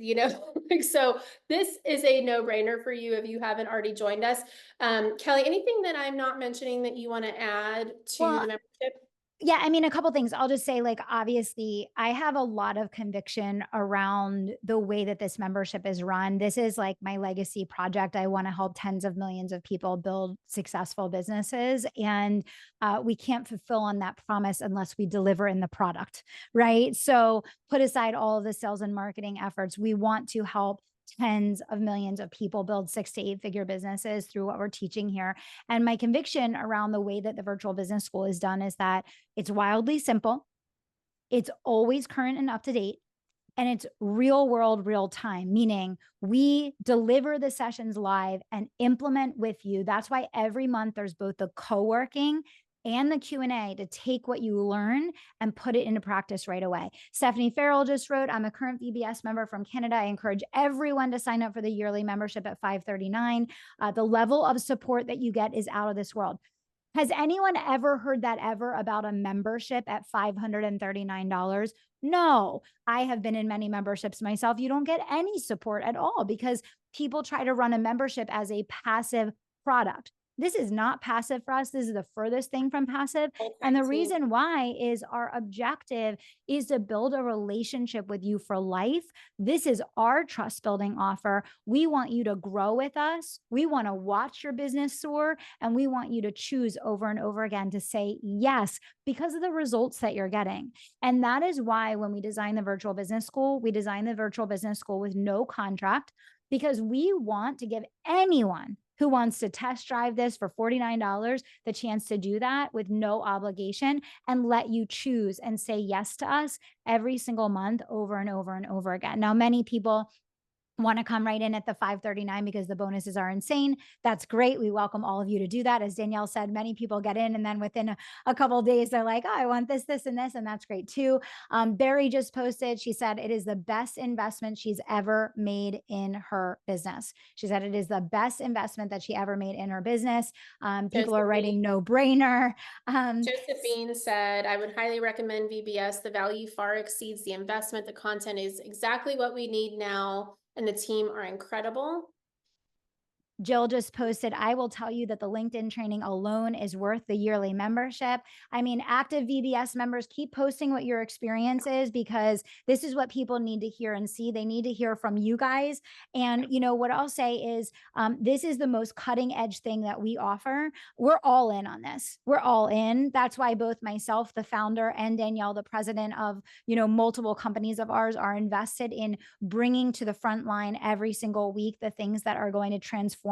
like, so this is a no-brainer for you if you haven't already joined us. Kelly, anything that I'm not mentioning that you want to add to the Well, membership? yeah, I mean, a couple things. I'll just say, like, obviously, I have a lot of conviction around the way that this membership is run. This is like my legacy project. I want to help tens of millions of people build successful businesses. And we can't fulfill on that promise unless we deliver in the product, right? So put aside all of the sales and marketing efforts. We want to help tens of millions of people build 6 to 8 figure businesses through what we're teaching here. And my conviction around the way that the virtual business school is done is that it's wildly simple, it's always current and up to date, and it's real world, real time, meaning we deliver the sessions live and implement with you. That's why every month there's both the co-working and the Q&A to take what you learn and put it into practice right away. Stephanie Farrell just wrote, I'm a current VBS member from Canada. I encourage everyone to sign up for the yearly membership at $539. The level of support that you get is out of this world. Has anyone ever heard that ever about a membership at $539? No, I have been in many memberships myself. You don't get any support at all because people try to run a membership as a passive product. This is not passive for us. This is the furthest thing from passive. And the reason why is our objective is to build a relationship with you for life. This is our trust building offer. We want you to grow with us. We want to watch your business soar, and we want you to choose over and over again to say yes because of the results that you're getting. And that is why when we design the virtual business school, we design the virtual business school with no contract, because we want to give anyone who wants to test drive this for $49 the chance to do that with no obligation, and let you choose and say yes to us every single month over and over and over again. Now, many people want to come right in at the 539 because the bonuses are insane, that's great. We welcome all of you to do that. As Danielle said, many people get in and then within a couple of days, they're like, oh, I want this, this, and this. And that's great too. Barry just posted, she said it is the best investment she's ever made in her business. She said it is the best investment that she ever made in her business. People are writing no brainer. Josephine said, I would highly recommend VBS. The value far exceeds the investment. The content is exactly what we need now, and the team are incredible. Jill just posted, I will tell you that the LinkedIn training alone is worth the yearly membership. I mean, active VBS members, keep posting what your experience is, because this is what people need to hear and see. They need to hear from you guys. And, you know, what I'll say is this is the most cutting edge thing that we offer. We're all in on this. We're all in. That's why both myself, the founder, and Danielle, the president of, you know, multiple companies of ours, are invested in bringing to the front line every single week the things that are going to transform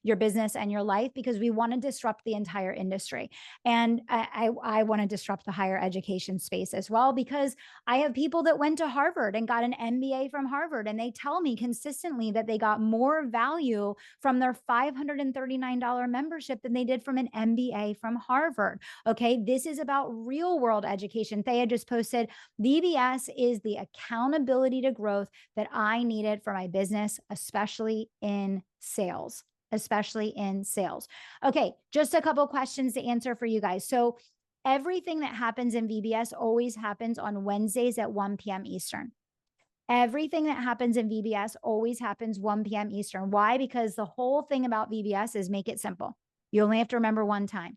your business and your life, because we want to disrupt the entire industry. And I want to disrupt the higher education space as well, because I have people that went to Harvard and got an MBA from Harvard, and they tell me consistently that they got more value from their $539 membership than they did from an MBA from Harvard. Okay, this is about real world education. Thea just posted, VBS is the accountability to growth that I needed for my business, especially in sales, especially in sales. Okay, just a couple questions to answer for you guys. So everything that happens in VBS always happens on Wednesdays at 1 p.m. Eastern. Everything that happens in VBS always happens 1 p.m. Eastern. Why? Because the whole thing about VBS is make it simple. You only have to remember one time.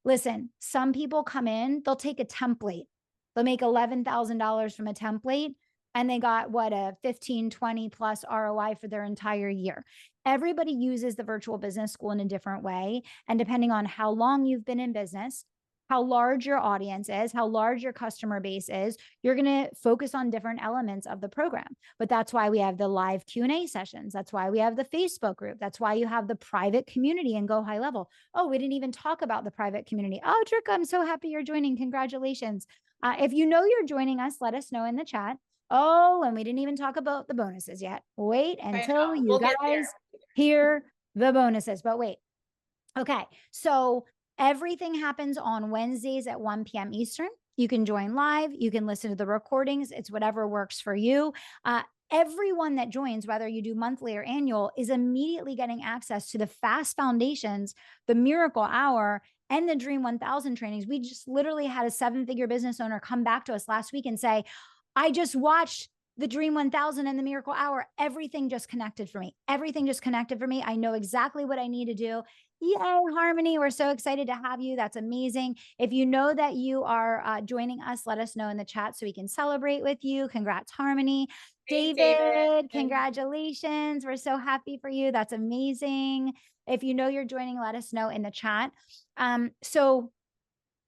Listen, some people come in, they'll take a template. They'll make $11,000 from a template, and they got what, a 15, 20 plus ROI for their entire year. Everybody uses the virtual business school in a different way. And depending on how long you've been in business, how large your audience is, how large your customer base is, you're going to focus on different elements of the program. But that's why we have the live Q&A sessions. That's why we have the Facebook group. That's why you have the private community and Go High Level. Oh, we didn't even talk about the private community. Oh, Trick, I'm so happy you're joining. Congratulations. If you know you're joining us, let us know in the chat. Oh, and we didn't even talk about the bonuses yet. Wait until you guys hear the bonuses, but wait. Okay, so everything happens on Wednesdays at 1 p.m. Eastern. You can join live. You can listen to the recordings. It's whatever works for you. Everyone that joins, whether you do monthly or annual, is immediately getting access to the Fast Foundations, the Miracle Hour, and the Dream 1000 trainings. We just literally had a 7-figure business owner come back to us last week and say, I just watched the Dream 1000 and the Miracle Hour. Everything just connected for me. Everything just connected for me. I know exactly what I need to do. Yay, Harmony. We're so excited to have you. That's amazing. If you know that you are joining us, let us know in the chat so we can celebrate with you. Congrats, Harmony. Hey, David, congratulations. We're so happy for you. That's amazing. If you know you're joining, let us know in the chat. So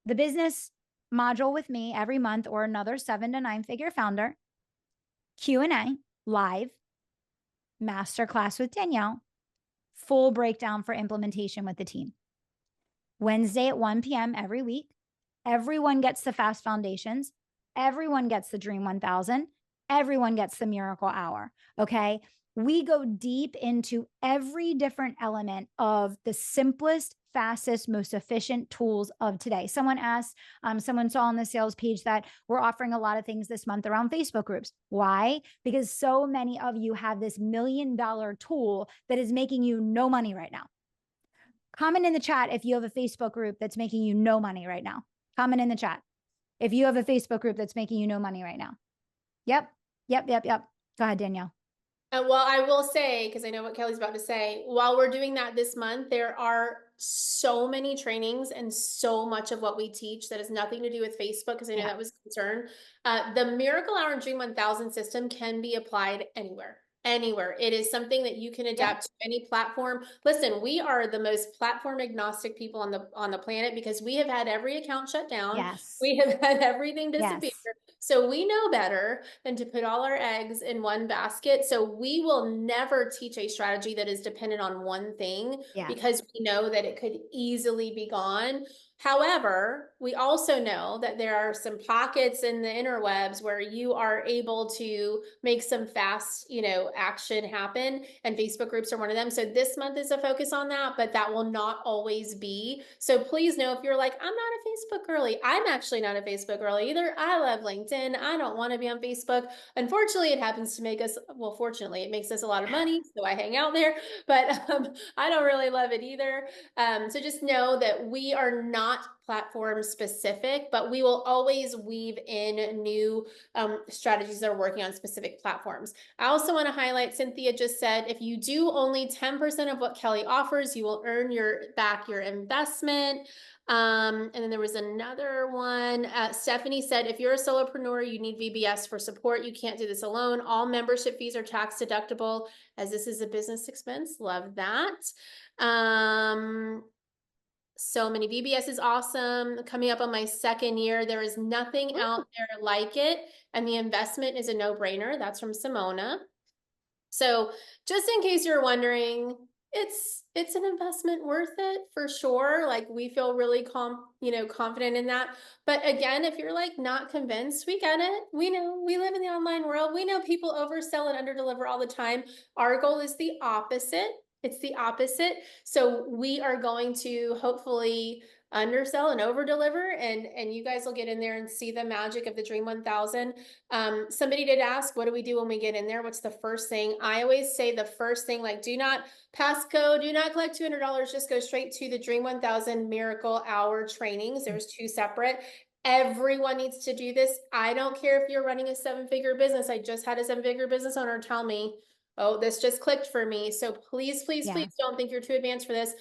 the business module with me every month, or another 7 to 9 figure founder, Q&A, live, masterclass with Danielle, full breakdown for implementation with the team. Wednesday at 1 p.m. every week. Everyone gets the Fast Foundations. Everyone gets the Dream 1000. Everyone gets the Miracle Hour. Okay. We go deep into every different element of the simplest, fastest, most efficient tools of today. Someone asked, someone saw on the sales page that we're offering a lot of things this month around Facebook groups. Why? Because so many of you have this $1 million tool that is making you no money right now. Comment in the chat if you have a Facebook group that's making you no money right now. Comment in the chat if you have a Facebook group that's making you no money right now. Yep. Go ahead, Danielle. Well, I will say, because I know what Kelly's about to say, while we're doing that this month, there are so many trainings and so much of what we teach that has nothing to do with Facebook, because I know that was a concern. The Miracle Hour and Dream 1000 system can be applied anywhere. Anywhere. It is something that you can adapt to any platform. Listen, we are the most platform agnostic people on the planet, because we have had every account shut down. Yes. We have had everything disappear. Yes. So we know better than to put all our eggs in one basket. So we will never teach a strategy that is dependent on one thing, because we know that it could easily be gone. However, we also know that there are some pockets in the interwebs where you are able to make some fast, action happen. And Facebook groups are one of them. So this month is a focus on that, but that will not always be. So please know if you're like, I'm not a Facebook girly. I'm actually not a Facebook girly either. I love LinkedIn. I don't want to be on Facebook. Unfortunately, it happens to make us, well, fortunately, it makes us a lot of money. So I hang out there, but I don't really love it either. So just know that we are not platform specific, but we will always weave in new strategies that are working on specific platforms. I also want to highlight, Cynthia just said, if you do only 10% of what Kelly offers, you will earn back your investment. And then there was another one. Stephanie said, if you're a solopreneur, you need VBS for support. You can't do this alone. All membership fees are tax deductible as this is a business expense. Love that. So many. VBS is awesome. Coming up on my second year. There is nothing out there like it. And the investment is a no-brainer. That's from Simona. So just in case you're wondering, it's an investment worth it for sure. Like we feel really confident in that. But again, if you're like not convinced, we get it. We know we live in the online world. We know people oversell and underdeliver all the time. Our goal is the opposite. It's the opposite. So we are going to hopefully undersell and over deliver, and you guys will get in there and see the magic of the Dream 1000. Somebody did ask, what do we do when we get in there? What's the first thing? I always say the first thing, like, do not pass go, do not collect $200, just go straight to the Dream 1000 Miracle Hour trainings. There's two separate. Everyone needs to do this. I don't care if you're running a 7-figure business. I just had a 7-figure business owner tell me, oh, this just clicked for me. So please, please, Yeah. please don't think you're too advanced for this.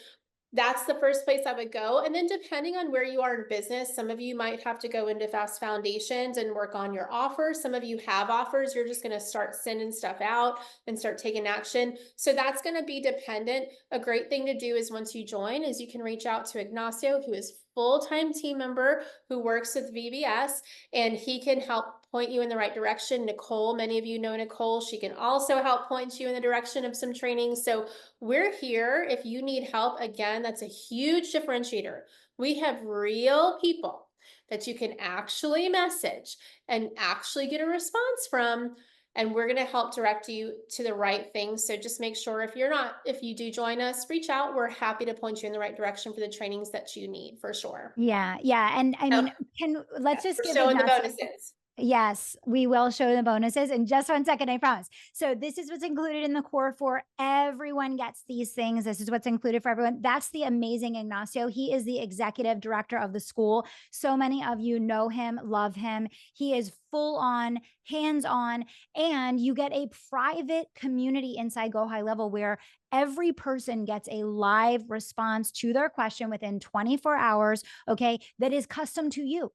That's the first place I would go. And then depending on where you are in business, some of you might have to go into Fast Foundations and work on your offers. Some of you have offers. You're just going to start sending stuff out and start taking action. So that's going to be dependent. A great thing to do is once you join is you can reach out to Ignacio, who is full-time team member who works with VBS, and he can help point you in the right direction. Nicole, many of you know Nicole. She can also help point you in the direction of some training. So we're here if you need help. Again, that's a huge differentiator. We have real people that you can actually message and actually get a response from, and we're going to help direct you to the right things. So just make sure if you do join us, reach out. We're happy to point you in the right direction for the trainings that you need for sure. Yeah. Yeah. And I Oh, mean, let's just we're give showing the Ignacio. bonuses. Yes, we will show the bonuses in just 1 second, I promise. So this is what's included in the core four. Everyone gets these things. This is what's included for everyone. That's the amazing Ignacio. He is the executive director of the school. So many of you know him, love him. He is full on, hands on, and you get a private community inside Go High Level where every person gets a live response to their question within 24 hours, okay, that is custom to you.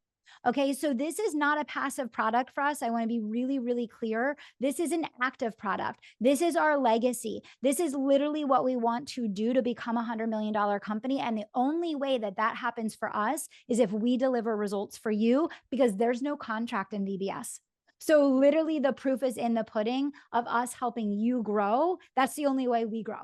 Okay, so this is not a passive product for us. I want to be really, really clear. This is an active product. This is our legacy. This is literally what we want to do to become a $100 million company. And the only way that that happens for us is if we deliver results for you, because there's no contract in VBS. So literally the proof is in the pudding of us helping you grow. That's the only way we grow.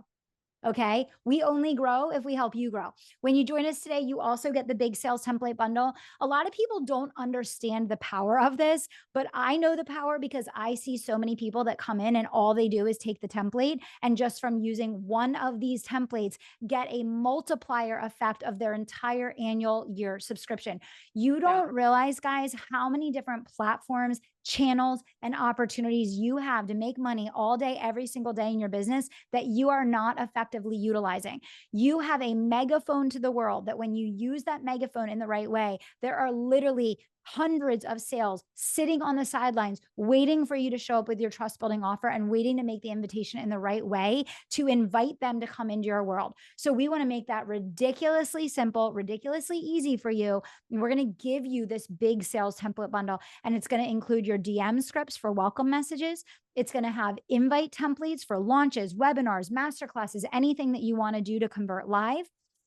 Okay. We only grow if we help you grow. When you join us today, you also get the big sales template bundle. A lot of people don't understand the power of this, but I know the power because I see so many people that come in and all they do is take the template and just from using one of these templates, get a multiplier effect of their entire annual year subscription. You don't realize, guys, how many different platforms, channels, and opportunities you have to make money all day, every single day in your business that you are not effectively utilizing. You have a megaphone to the world that when you use that megaphone in the right way, there are literally hundreds of sales sitting on the sidelines, waiting for you to show up with your trust building offer and waiting to make the invitation in the right way to invite them to come into your world. So we want to make that ridiculously simple, ridiculously easy for you. And we're going to give you this big sales template bundle, and it's going to include your DM scripts for welcome messages. It's going to have invite templates for launches, webinars, masterclasses, anything that you want to do to convert live.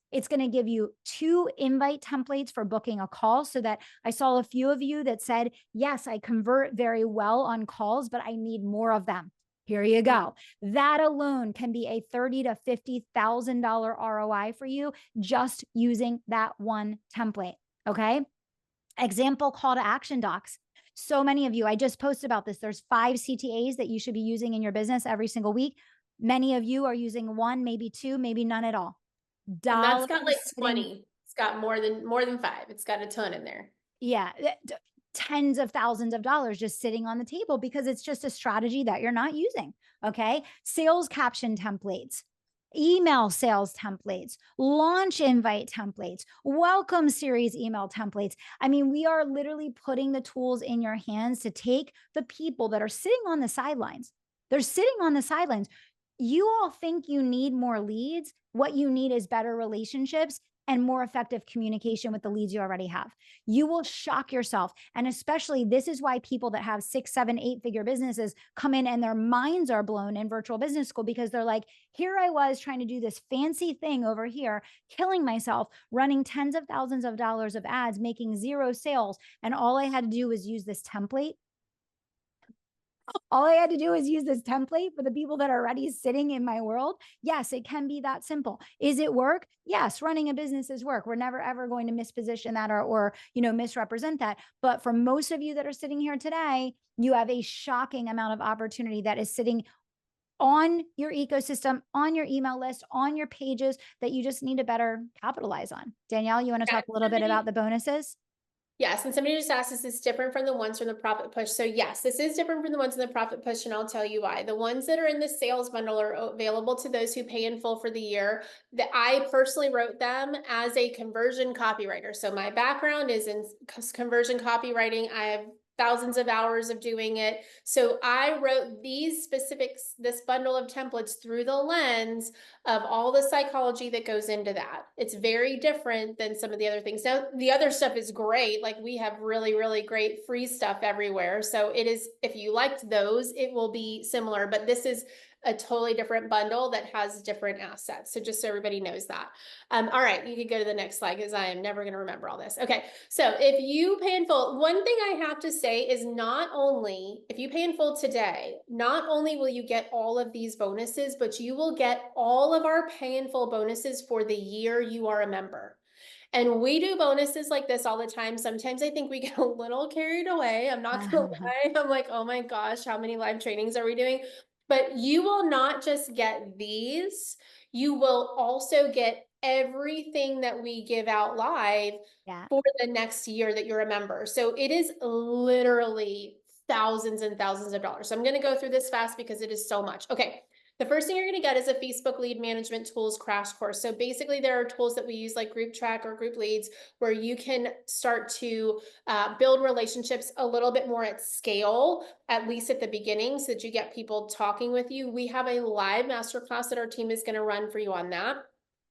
It's going to give you 2 invite templates for booking a call so that I saw a few of you that said, yes, I convert very well on calls, but I need more of them. Here you go. That alone can be a $30,000 to $50,000 ROI for you just using that one template. Okay. Example call to action docs. So many of you, I just posted about this. There's 5 CTAs that you should be using in your business every single week. Many of you are using one, maybe two, maybe none at all. And that's Dollars got like sitting, 20. It's got more than 5. It's got a ton in there. yeah, tens of thousands of dollars just sitting on the table because it's just a strategy that you're not using. Okay. Sales caption templates, email sales templates, launch invite templates, welcome series email templates. I mean, we are literally putting the tools in your hands to take the people that are sitting on the sidelines. They're sitting on the sidelines. You all think you need more leads. What you need is better relationships and more effective communication with the leads you already have. You will shock yourself. And especially, this is why people that have 6, 7, 8 figure businesses come in and their minds are blown in virtual business school because they're like, here I was trying to do this fancy thing over here, killing myself, running tens of thousands of dollars of ads, making 0 sales. And all I had to do was use this template. All I had to do is use this template for the people that are already sitting in my world. Yes, it can be that simple. Is it work? Yes, running a business is work. We're never ever going to misposition that or misrepresent that. But for most of you that are sitting here today, you have a shocking amount of opportunity that is sitting on your ecosystem, on your email list, on your pages that you just need to better capitalize on. Danielle, you want to Yeah, talk a little bit about the bonuses? yes, and somebody just asked, is this different from the ones from the profit push? So yes, this is different from the ones in the profit push, and I'll tell you why. The ones that are in the sales bundle are available to those who pay in full for the year. That I personally wrote them as a conversion copywriter. So my background is in conversion copywriting. I have thousands of hours of doing it. So I wrote these specifics, this bundle of templates through the lens of all the psychology that goes into that. It's very different than some of the other things. Now, the other stuff is great. Like we have really, really great free stuff everywhere. So it is, if you liked those, it will be similar, but this is a totally different bundle that has different assets. So just so everybody knows that. All right, you can go to the next slide because I am never going to remember all this. Okay, so if you pay in full, one thing I have to say is not only, if you pay in full today, not only will you get all of these bonuses, but you will get all of our pay in full bonuses for the year you are a member. And we do bonuses like this all the time. Sometimes I think we get a little carried away. I'm not gonna lie. I'm like, oh my gosh, how many live trainings are we doing? But you will not just get these, you will also get everything that we give out live Yeah. for the next year that you're a member. So it is literally thousands and thousands of dollars. So I'm going to go through this fast because it is so much. Okay. The first thing you're going to get is a Facebook lead management tools crash course. So basically there are tools that we use like group track or group leads where you can start to build relationships a little bit more at scale, at least at the beginning, so that you get people talking with you. We have a live masterclass that our team is going to run for you on that.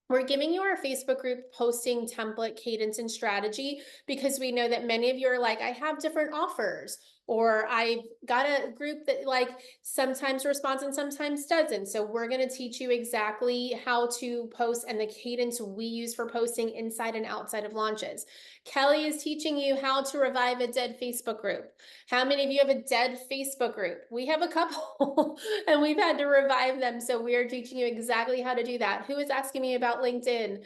We're giving you our Facebook group posting template, cadence, and strategy because we know that many of you are like, I have different offers, or I've got a group that like sometimes responds and sometimes doesn't. So we're going to teach you exactly how to post and the cadence we use for posting inside and outside of launches. Kelly is teaching you how to revive a dead Facebook group. How many of you have a dead Facebook group? We have a couple and we've had to revive them. So we are teaching you exactly how to do that. Who is asking me about LinkedIn?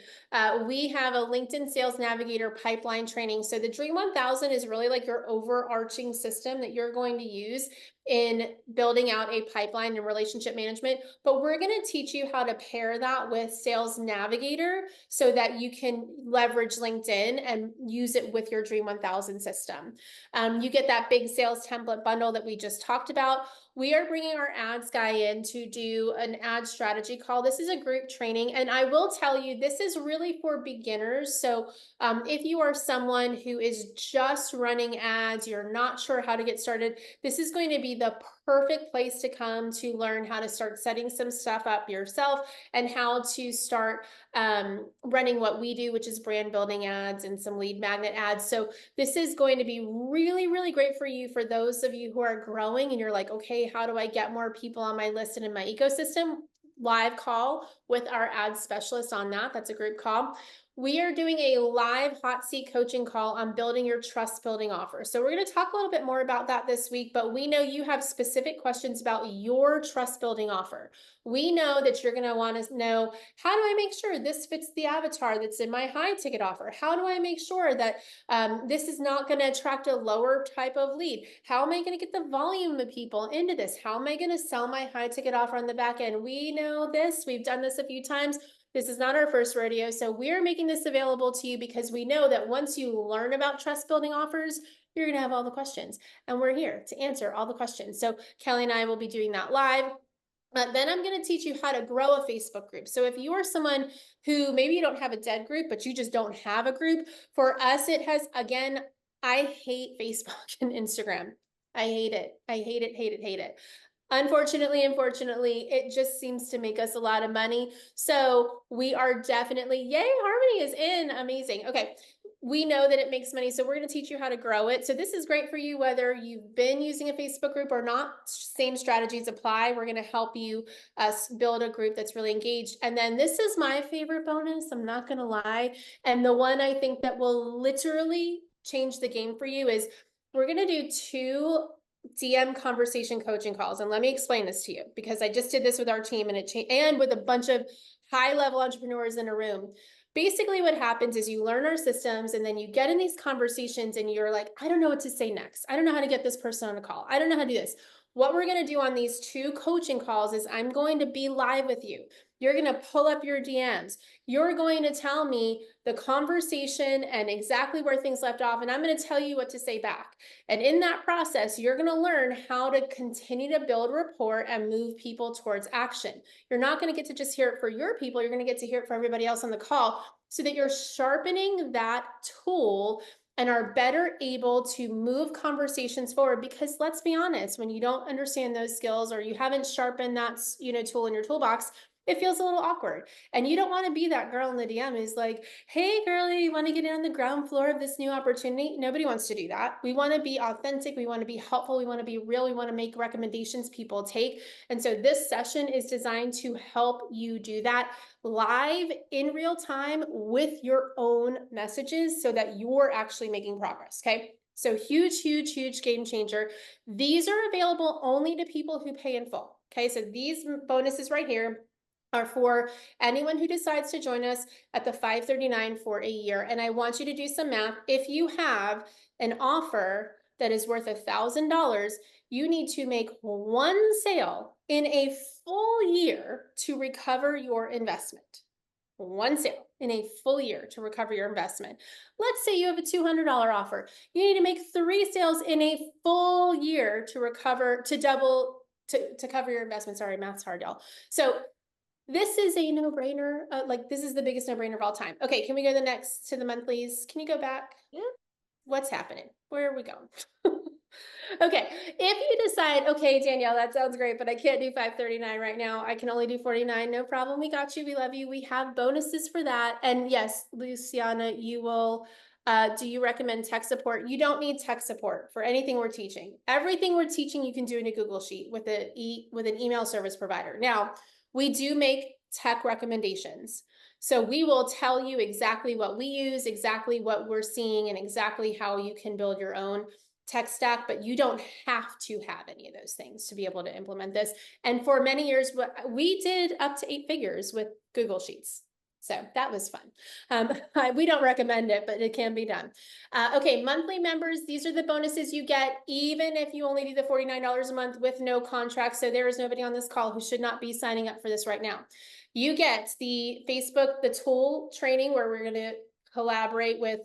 We have a LinkedIn Sales Navigator pipeline training. So the Dream 1000 is really like your overarching system that you're going to use in building out a pipeline and relationship management. But we're going to teach you how to pair that with Sales Navigator so that you can leverage LinkedIn and use it with your Dream 1000 system. You get that big sales template bundle that we just talked about. We are bringing our ads guy in to do an ad strategy call. This is a group training, and I will tell you, this is really for beginners. So if you are someone who is just running ads, you're not sure how to get started, this is going to be the perfect place to come to learn how to start setting some stuff up yourself and how to start running what we do, which is brand building ads and some lead magnet ads. So this is going to be really, really great for you, for those of you who are growing and you're like, okay, how do I get more people on my list and in my ecosystem? Live call with our ad specialist on that. That's a group call. we are doing a live hot seat coaching call on building your trust building offer. So we're going to talk a little bit more about that this week, but we know you have specific questions about your trust building offer. We know that you're going to want to know, how do I make sure this fits the avatar that's in my high ticket offer? How do I make sure that this is not going to attract a lower type of lead? How am I going to get the volume of people into this? How am I going to sell my high ticket offer on the back end? We know this. We've done this a few times. This is not our first rodeo. So we're making this available to you because we know that once you learn about trust building offers, you're going to have all the questions. And we're here to answer all the questions. So Kelly and I will be doing that live. Then I'm going to teach you how to grow a Facebook group. So if you are someone who maybe you don't have a dead group, but you just don't have a group, for us, it has, again, I hate Facebook and Instagram. I hate it. I hate it, hate it, hate it. Unfortunately, it just seems to make us a lot of money. So we are definitely, yay, Harmony is in, amazing. Okay, we know that it makes money, so we're going to teach you how to grow it. So this is great for you, whether you've been using a Facebook group or not. Same strategies apply. We're going to help you build a group that's really engaged. And then this is my favorite bonus, I'm not going to lie. And the one I think that will literally change the game for you is we're going to do 2 DM conversation coaching calls. And let me explain this to you, because I just did this with our team and it changed, and with a bunch of high level entrepreneurs in a room. Basically what happens is you learn our systems and then you get in these conversations and you're like, I don't know what to say next. I don't know how to get this person on a call. I don't know how to do this. What we're going to do on these 2 coaching calls is I'm going to be live with you. You're going to pull up your DMs. You're going to tell me the conversation and exactly where things left off, and I'm going to tell you what to say back. And in that process, you're going to learn how to continue to build rapport and move people towards action. You're not going to get to just hear it for your people. You're going to get to hear it for everybody else on the call, so that you're sharpening that tool and are better able to move conversations forward. Because let's be honest, when you don't understand those skills or you haven't sharpened that tool in your toolbox, it feels a little awkward. And you don't want to be that girl in the DM who's like, hey, girlie, you want to get in on the ground floor of this new opportunity? Nobody wants to do that. We want to be authentic. We want to be helpful. We want to be real. We want to make recommendations people take. And so this session is designed to help you do that live in real time with your own messages, so that you're actually making progress. Okay. So huge, huge, huge game changer. These are available only to people who pay in full. Okay. So these bonuses right here are for anyone who decides to join us at the $539 for a year. And I want you to do some math. If you have an offer that is worth $1,000, you need to make 1 sale in a full year to recover your investment. 1 sale in a full year to recover your investment. Let's say you have a $200 offer. You need to make 3 sales in a full year to recover, to cover your investment. Sorry, math's hard, y'all. So this is a no-brainer. Like, this is the biggest no-brainer of all time. Okay, can we go to the monthlies? Can you go back? Yeah. What's happening? Where are we going? Okay, if you decide, okay, Danielle, that sounds great, but I can't do $539 right now. I can only do $49. No problem. We got you. We love you. We have bonuses for that. And yes, Luciana, you will. Do you recommend tech support? You don't need tech support for anything we're teaching. Everything we're teaching, you can do in a Google Sheet with an email service provider. Now, we do make tech recommendations. So we will tell you exactly what we use, exactly what we're seeing, and exactly how you can build your own tech stack, but you don't have to have any of those things to be able to implement this. And for many years, we did up to 8 figures with Google Sheets. So that was fun. We don't recommend it, but it can be done. Okay, monthly members, these are the bonuses you get, even if you only do the $49 a month with no contract. So there is nobody on this call who should not be signing up for this right now. You get the Facebook, the tool training, where we're going to collaborate with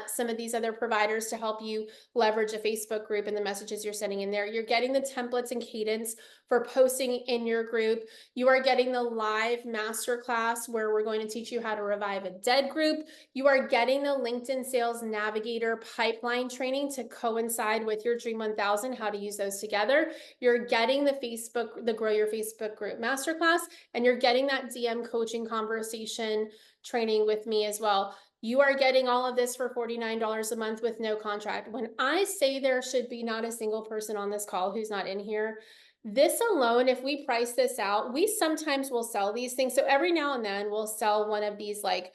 some of these other providers to help you leverage a Facebook group and the messages you're sending in there. You're getting the templates and cadence for posting in your group. You are getting the live masterclass where we're going to teach you how to revive a dead group. You are getting the LinkedIn Sales Navigator pipeline training to coincide with your Dream 1000, how to use those together. You're getting the Grow Your Facebook Group masterclass, and you're getting that DM coaching conversation training with me as well. You are getting all of this for $49 a month with no contract. When I say there should be not a single person on this call who's not in here, this alone, if we price this out, we sometimes will sell these things. So every now and then we'll sell one of these like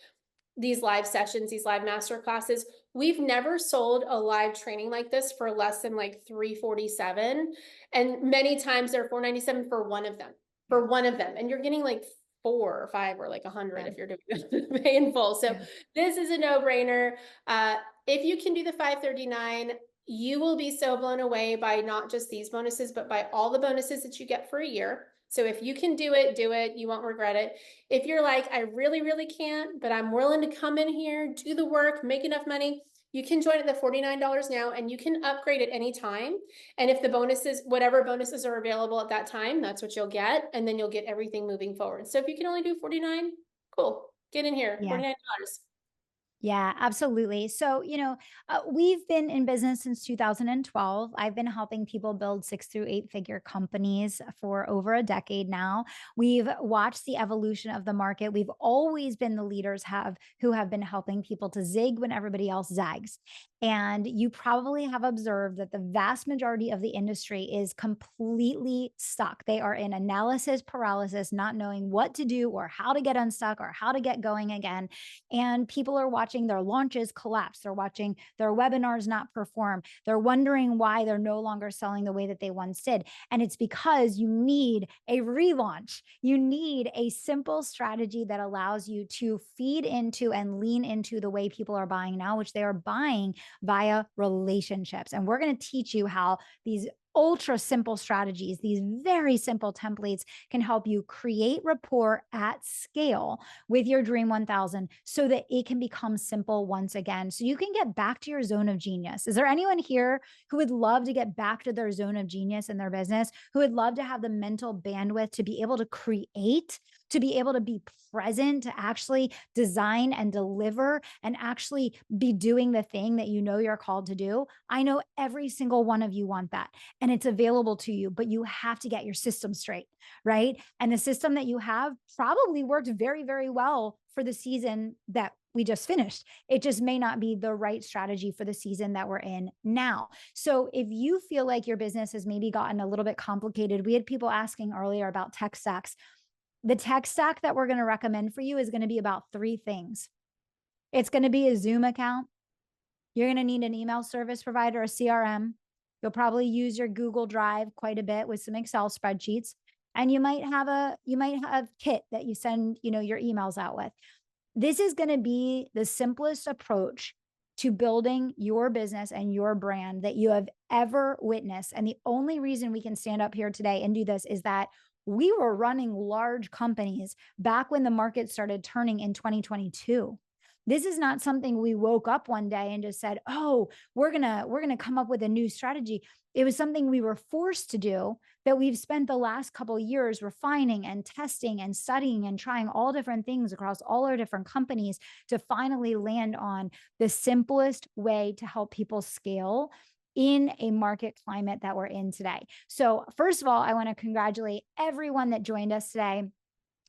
these live sessions, these live master classes. We've never sold a live training like this for less than like 347. And many times they're 497 for one of them, Yeah. for one of them. And you're getting like 4 or 5 or like 100 Yeah. if you're doing it pay in full. So Yeah. this is a no-brainer. If you can do the 539, you will be so blown away by not just these bonuses, but by all the bonuses that you get for a year. So if you can do it, do it. You won't regret it. If you're like, I really, really can't, but I'm willing to come in here, do the work, make enough money, you can join at the $49 now, and you can upgrade at any time. And if the bonuses, whatever bonuses are available at that time, that's what you'll get. And then you'll get everything moving forward. So if you can only do 49, cool. Get in here, Yeah. $49. Yeah, absolutely. So, we've been in business since 2012. I've been helping people build 6 through 8 figure companies for over a decade now. We've watched the evolution of the market. We've always been the leaders who have been helping people to zig when everybody else zags. And you probably have observed that the vast majority of the industry is completely stuck. They are in analysis paralysis, not knowing what to do or how to get unstuck or how to get going again. And people are watching their launches collapse. They're watching their webinars not perform. They're wondering why they're no longer selling the way that they once did. And it's because you need a relaunch. You need a simple strategy that allows you to feed into and lean into the way people are buying now, which they are buying via relationships. And we're going to teach you how these ultra simple strategies, these very simple templates can help you create rapport at scale with your Dream 1000 so that it can become simple once again. So you can get back to your zone of genius. Is there anyone here who would love to get back to their zone of genius in their business, who would love to have the mental bandwidth to be able to create, to be able to be present, to actually design and deliver and actually be doing the thing that you know you're called to do? I know every single one of you want that, and it's available to you, but you have to get your system straight, right? And the system that you have probably worked very, very well for the season that we just finished. It just may not be the right strategy for the season that we're in now. So if you feel like your business has maybe gotten a little bit complicated, we had people asking earlier about tech stacks. The tech stack that we're going to recommend for you is going to be about 3 things. It's going to be a Zoom account. You're going to need an email service provider, a CRM. You'll probably use your Google Drive quite a bit with some Excel spreadsheets. And you might have Kit that you send, your emails out with. This is going to be the simplest approach to building your business and your brand that you have ever witnessed. And the only reason we can stand up here today and do this is that we were running large companies back when the market started turning in 2022. This is not something we woke up one day and just said, "Oh, we're going to come up with a new strategy." It was something we were forced to do, that we've spent the last couple of years refining and testing and studying and trying all different things across all our different companies to finally land on the simplest way to help people scale in a market climate that we're in today. So first of all, I want to congratulate everyone that joined us today.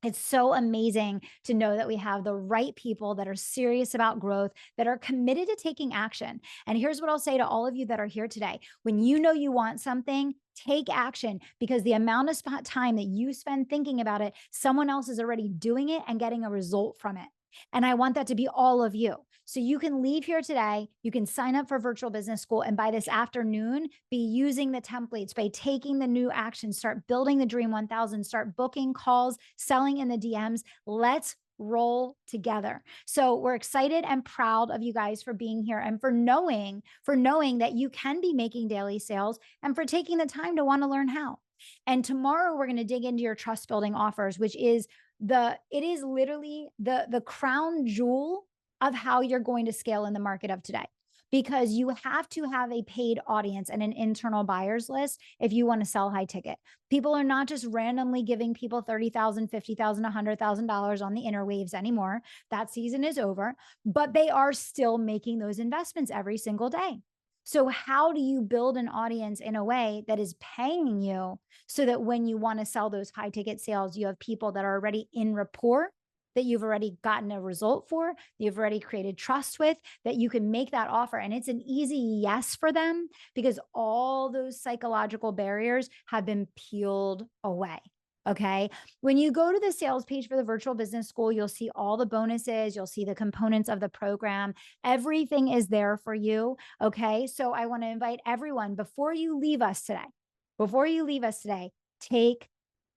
It's so amazing to know that we have the right people that are serious about growth, that are committed to taking action. And here's what I'll say to all of you that are here today. When you know you want something, take action, because the amount of time that you spend thinking about it, someone else is already doing it and getting a result from it. And I want that to be all of you. So you can leave here today, you can sign up for virtual business school, and by this afternoon, be using the templates, by taking the new action, start building the Dream 1000, start booking calls, selling in the DMs. Let's roll together. So we're excited and proud of you guys for being here and for knowing that you can be making daily sales, and for taking the time to want to learn how. And tomorrow we're going to dig into your trust building offers, which is it is literally the crown jewel of how you're going to scale in the market of today, because you have to have a paid audience and an internal buyers list if you want to sell high ticket. People are not just randomly giving people $30,000, $50,000, $100,000 on the interwaves anymore. That season is over, but they are still making those investments every single day. So how do you build an audience in a way that is paying you, so that when you want to sell those high ticket sales, you have people that are already in rapport, that you've already gotten a result for, that you've already created trust with, that you can make that offer. And it's an easy yes for them, because all those psychological barriers have been peeled away. Okay. When you go to the sales page for the virtual business school, you'll see all the bonuses, you'll see the components of the program. Everything is there for you. Okay. So I want to invite everyone before you leave us today, take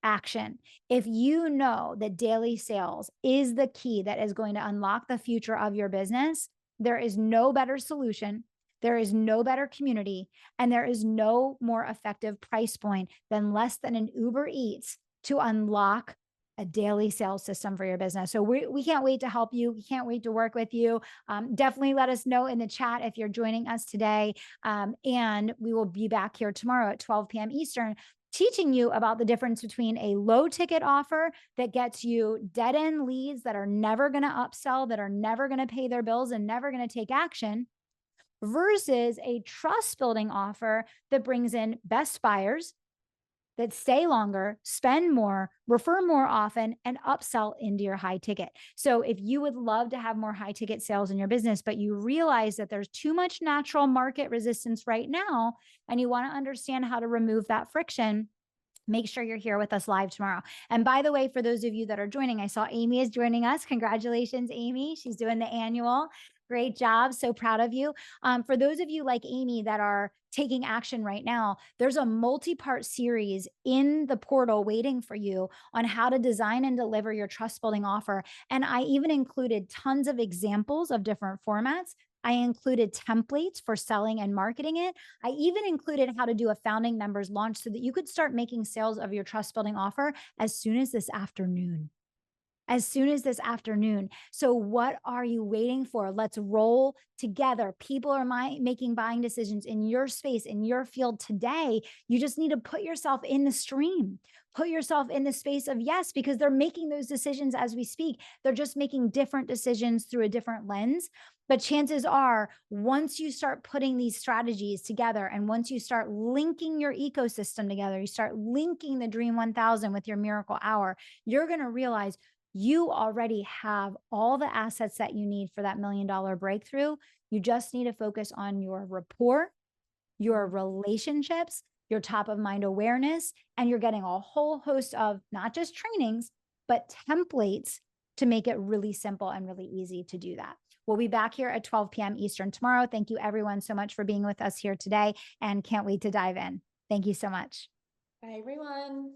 action. If you know that daily sales is the key that is going to unlock the future of your business, there is no better solution. There is no better community, and there is no more effective price point than less than an Uber Eats to unlock a daily sales system for your business. So we can't wait to help you. We can't wait to work with you. Definitely let us know in the chat if you're joining us today. And we will be back here tomorrow at 12 p.m. Eastern, teaching you about the difference between a low ticket offer that gets you dead end leads that are never going to upsell, that are never going to pay their bills and never going to take action, versus a trust building offer that brings in best buyers that stay longer, spend more, refer more often, and upsell into your high ticket. So if you would love to have more high ticket sales in your business, but you realize that there's too much natural market resistance right now, and you want to understand how to remove that friction, make sure you're here with us live tomorrow. And by the way, for those of you that are joining, I saw Amy is joining us. Congratulations, Amy. She's doing the annual. Great job. So proud of you. For those of you like Amy that are taking action right now, there's a multi-part series in the portal waiting for you on how to design and deliver your trust building offer. And I even included tons of examples of different formats. I included templates for selling and marketing it. I even included how to do a founding members launch so that you could start making sales of your trust building offer as soon as this afternoon. So what are you waiting for? Let's roll together. People are making buying decisions in your space, in your field today. You just need to put yourself in the stream, put yourself in the space of yes, because they're making those decisions as we speak. They're just making different decisions through a different lens. But chances are, once you start putting these strategies together and once you start linking your ecosystem together, you start linking the Dream 1000 with your miracle hour, you're going to realize you already have all the assets that you need for that $1 million breakthrough. You just need to focus on your rapport, your relationships, your top of mind awareness, and you're getting a whole host of not just trainings, but templates to make it really simple and really easy to do that. We'll be back here at 12 p.m. Eastern tomorrow. Thank you everyone so much for being with us here today, and can't wait to dive in. Thank you so much. Bye, everyone.